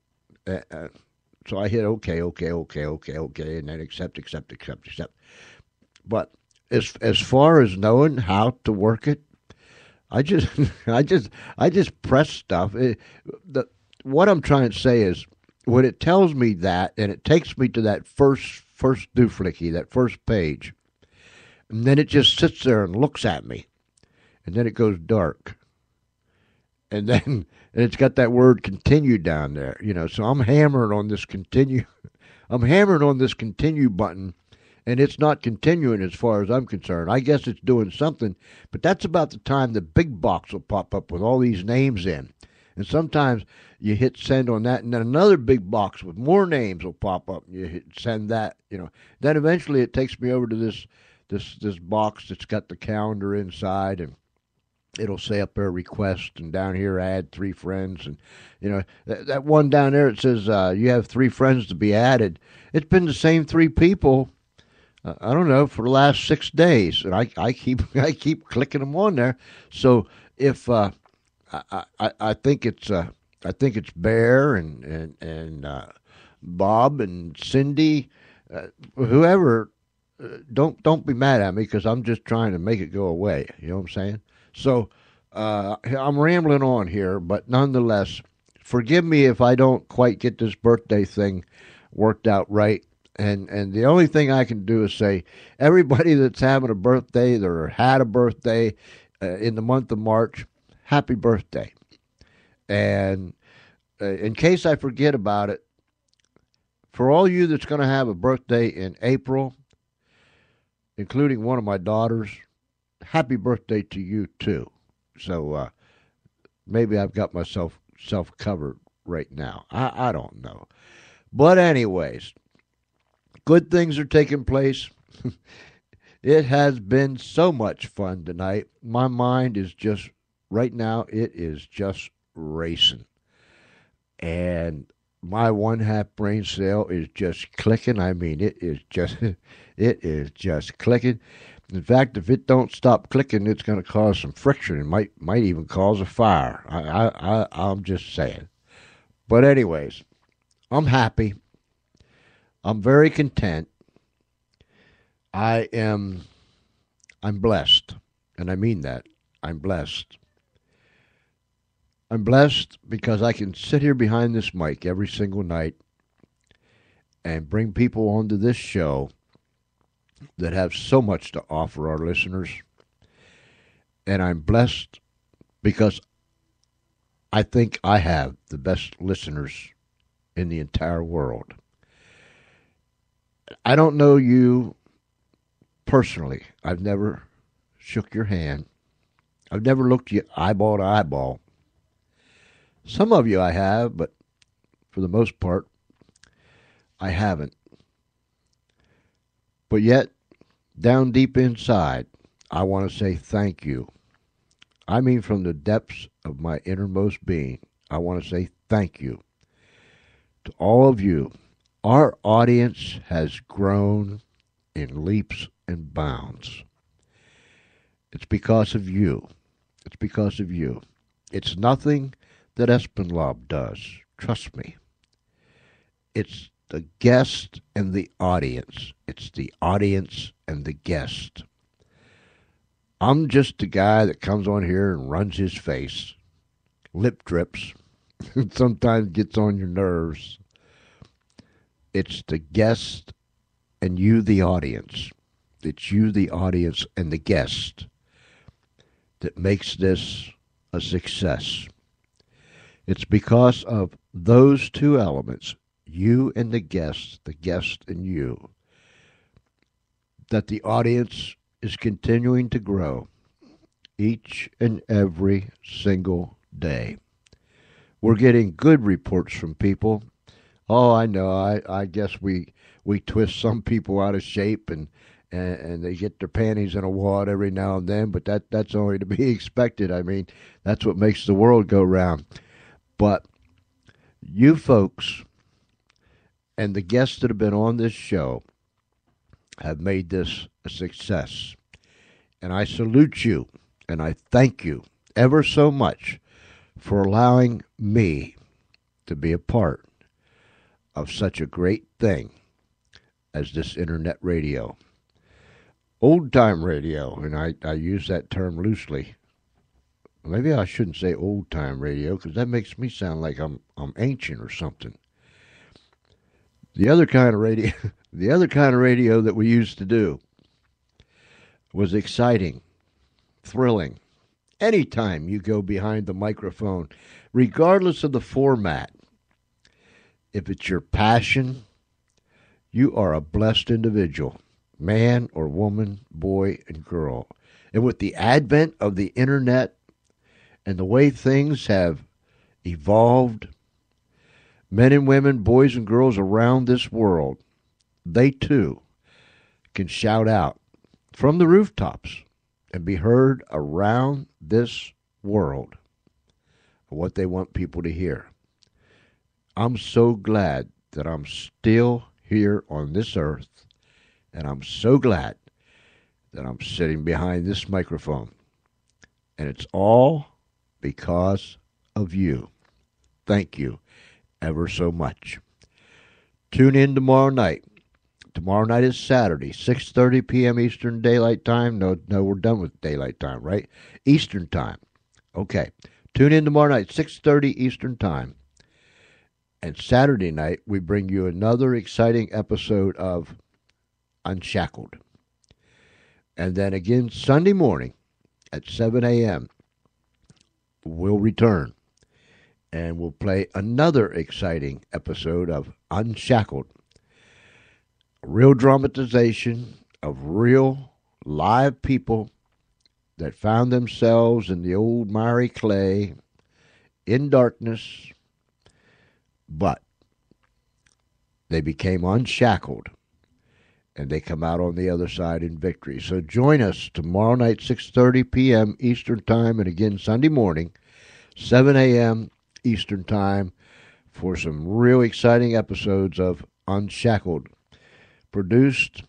So I hit okay, and then accept. But as far as knowing how to work it, I just press stuff. What I'm trying to say is, when it tells me that, and it takes me to that first duplicate, that first page, and then it just sits there and looks at me, and then it goes dark, and it's got that word continue down there, you know. So I'm hammering on this continue button, and it's not continuing as far as I'm concerned. I guess it's doing something, but that's about the time the big box will pop up with all these names in. And sometimes you hit send on that, and then another big box with more names will pop up. And you hit send that, Then eventually it takes me over to this box that's got the calendar inside, and it'll say up there request, and down here add 3 friends, and that one down there it says you have 3 friends to be added. It's been the same 3 people. I don't know, for the last 6 days, and I keep clicking them on there. So if I think it's Bear and Bob and Cindy, whoever. Don't be mad at me, because I'm just trying to make it go away. You know what I'm saying? So I'm rambling on here, but nonetheless, forgive me if I don't quite get this birthday thing worked out right. And the only thing I can do is say, everybody that's having a birthday or had a birthday in the month of March, happy birthday. And in case I forget about it, for all you that's going to have a birthday in April, including one of my daughters, happy birthday to you too. So maybe I've got myself covered right now. I don't know. But anyways, good things are taking place. It has been so much fun tonight. My mind is just, right now, it is just racing. And my 1/2 brain cell is just clicking. I mean, it is just clicking. In fact, if it don't stop clicking, it's going to cause some friction. It might even cause a fire. I'm just saying. But anyways, I'm happy. I'm very content. I'm blessed, and I mean that. I'm blessed. I'm blessed because I can sit here behind this mic every single night and bring people onto this show that have so much to offer our listeners. And I'm blessed because I think I have the best listeners in the entire world. I don't know you personally. I've never shook your hand. I've never looked you eyeball to eyeball. Some of you I have, but for the most part, I haven't. But yet, down deep inside, I want to say thank you. I mean, from the depths of my innermost being, I want to say thank you to all of you. Our audience has grown in leaps and bounds. It's because of you. It's because of you. It's nothing that Espenlaub does. Trust me. It's the guest and the audience. It's the audience and the guest. I'm just a guy that comes on here and runs his face, lip drips, sometimes gets on your nerves. It's the guest and you, the audience. It's you, the audience, and the guest that makes this a success. It's because of those 2 elements, you and the guest and you, that the audience is continuing to grow each and every single day. We're getting good reports from people. Oh, I know. I guess we twist some people out of shape and they get their panties in a wad every now and then, but that's only to be expected. I mean, that's what makes the world go round. But you folks and the guests that have been on this show have made this a success. And I salute you and I thank you ever so much for allowing me to be a part of such a great thing as this internet radio. Old-time radio, and I use that term loosely. Maybe I shouldn't say old-time radio, because that makes me sound like I'm ancient or something. The other kind of radio, that we used to do was exciting, thrilling. Anytime you go behind the microphone, regardless of the format, if it's your passion, you are a blessed individual. man or woman, boy and girl. And with the advent of the internet and the way things have evolved, men and women, boys and girls around this world, they too can shout out from the rooftops and be heard around this world what they want people to hear. I'm so glad that I'm still here on this earth, and I'm so glad that I'm sitting behind this microphone. And it's all because of you. Thank you ever so much. Tune in tomorrow night. Tomorrow night is Saturday, 6:30 p.m. Eastern Daylight Time. No, we're done with Daylight Time, right? Eastern Time. Okay. Tune in tomorrow night, 6:30 Eastern Time. And Saturday night, we bring you another exciting episode of Unshackled. And then again, Sunday morning at 7 a.m., we'll return. And we'll play another exciting episode of Unshackled. Real dramatization of real live people that found themselves in the old miry clay, in darkness, but they became unshackled, and they come out on the other side in victory. So join us tomorrow night, 6:30 p.m. Eastern Time, and again Sunday morning, 7 a.m. Eastern Time, for some real exciting episodes of Unshackled. Produced,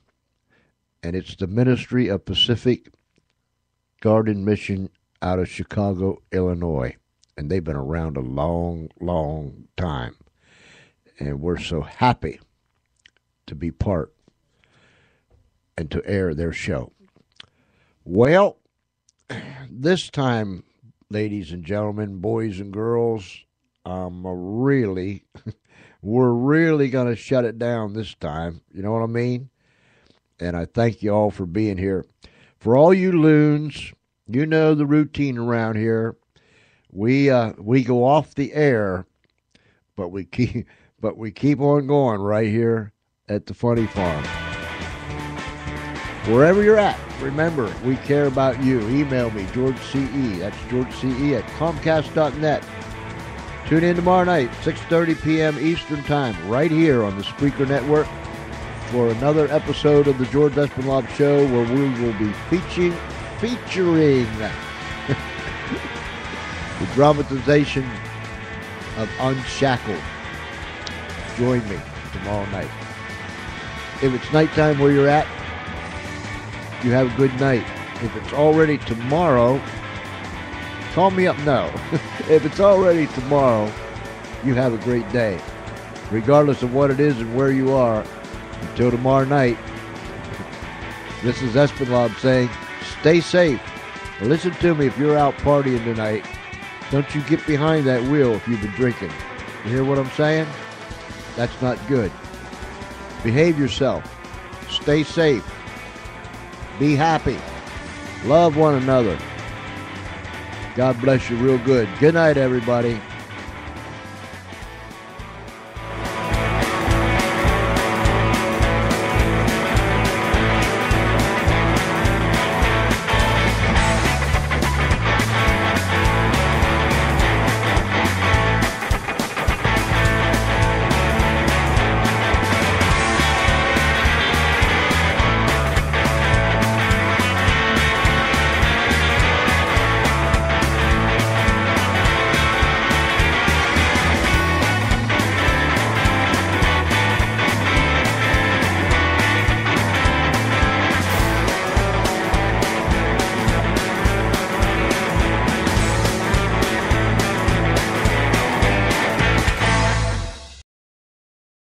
and it's the Ministry of Pacific Garden Mission out of Chicago, Illinois. And they've been around a long, long time. And we're so happy to be part and to air their show. Well, this time, ladies and gentlemen, boys and girls, we're really going to shut it down this time. You know what I mean? And I thank you all for being here. For all you loons, you know the routine around here. We go off the air, but we keep on going right here at the Funny Farm. Wherever you're at, remember, we care about you. Email me, George C.E. That's George C.E. at Comcast.net. Tune in tomorrow night, 6:30 p.m. Eastern Time, right here on the Spreaker Network for another episode of the George Espinlov Show, where we will be featuring the dramatization of Unshackled. Join me tomorrow night. If it's nighttime where you're at, you have a good night. If it's already tomorrow, call me up now. If it's already tomorrow, you have a great day. Regardless of what it is and where you are, until tomorrow night, this is Espinlov saying, stay safe. Listen to me if you're out partying tonight. Don't you get behind that wheel if you've been drinking. You hear what I'm saying? That's not good. Behave yourself. Stay safe. Be happy. Love one another. God bless you real good. Good night, everybody.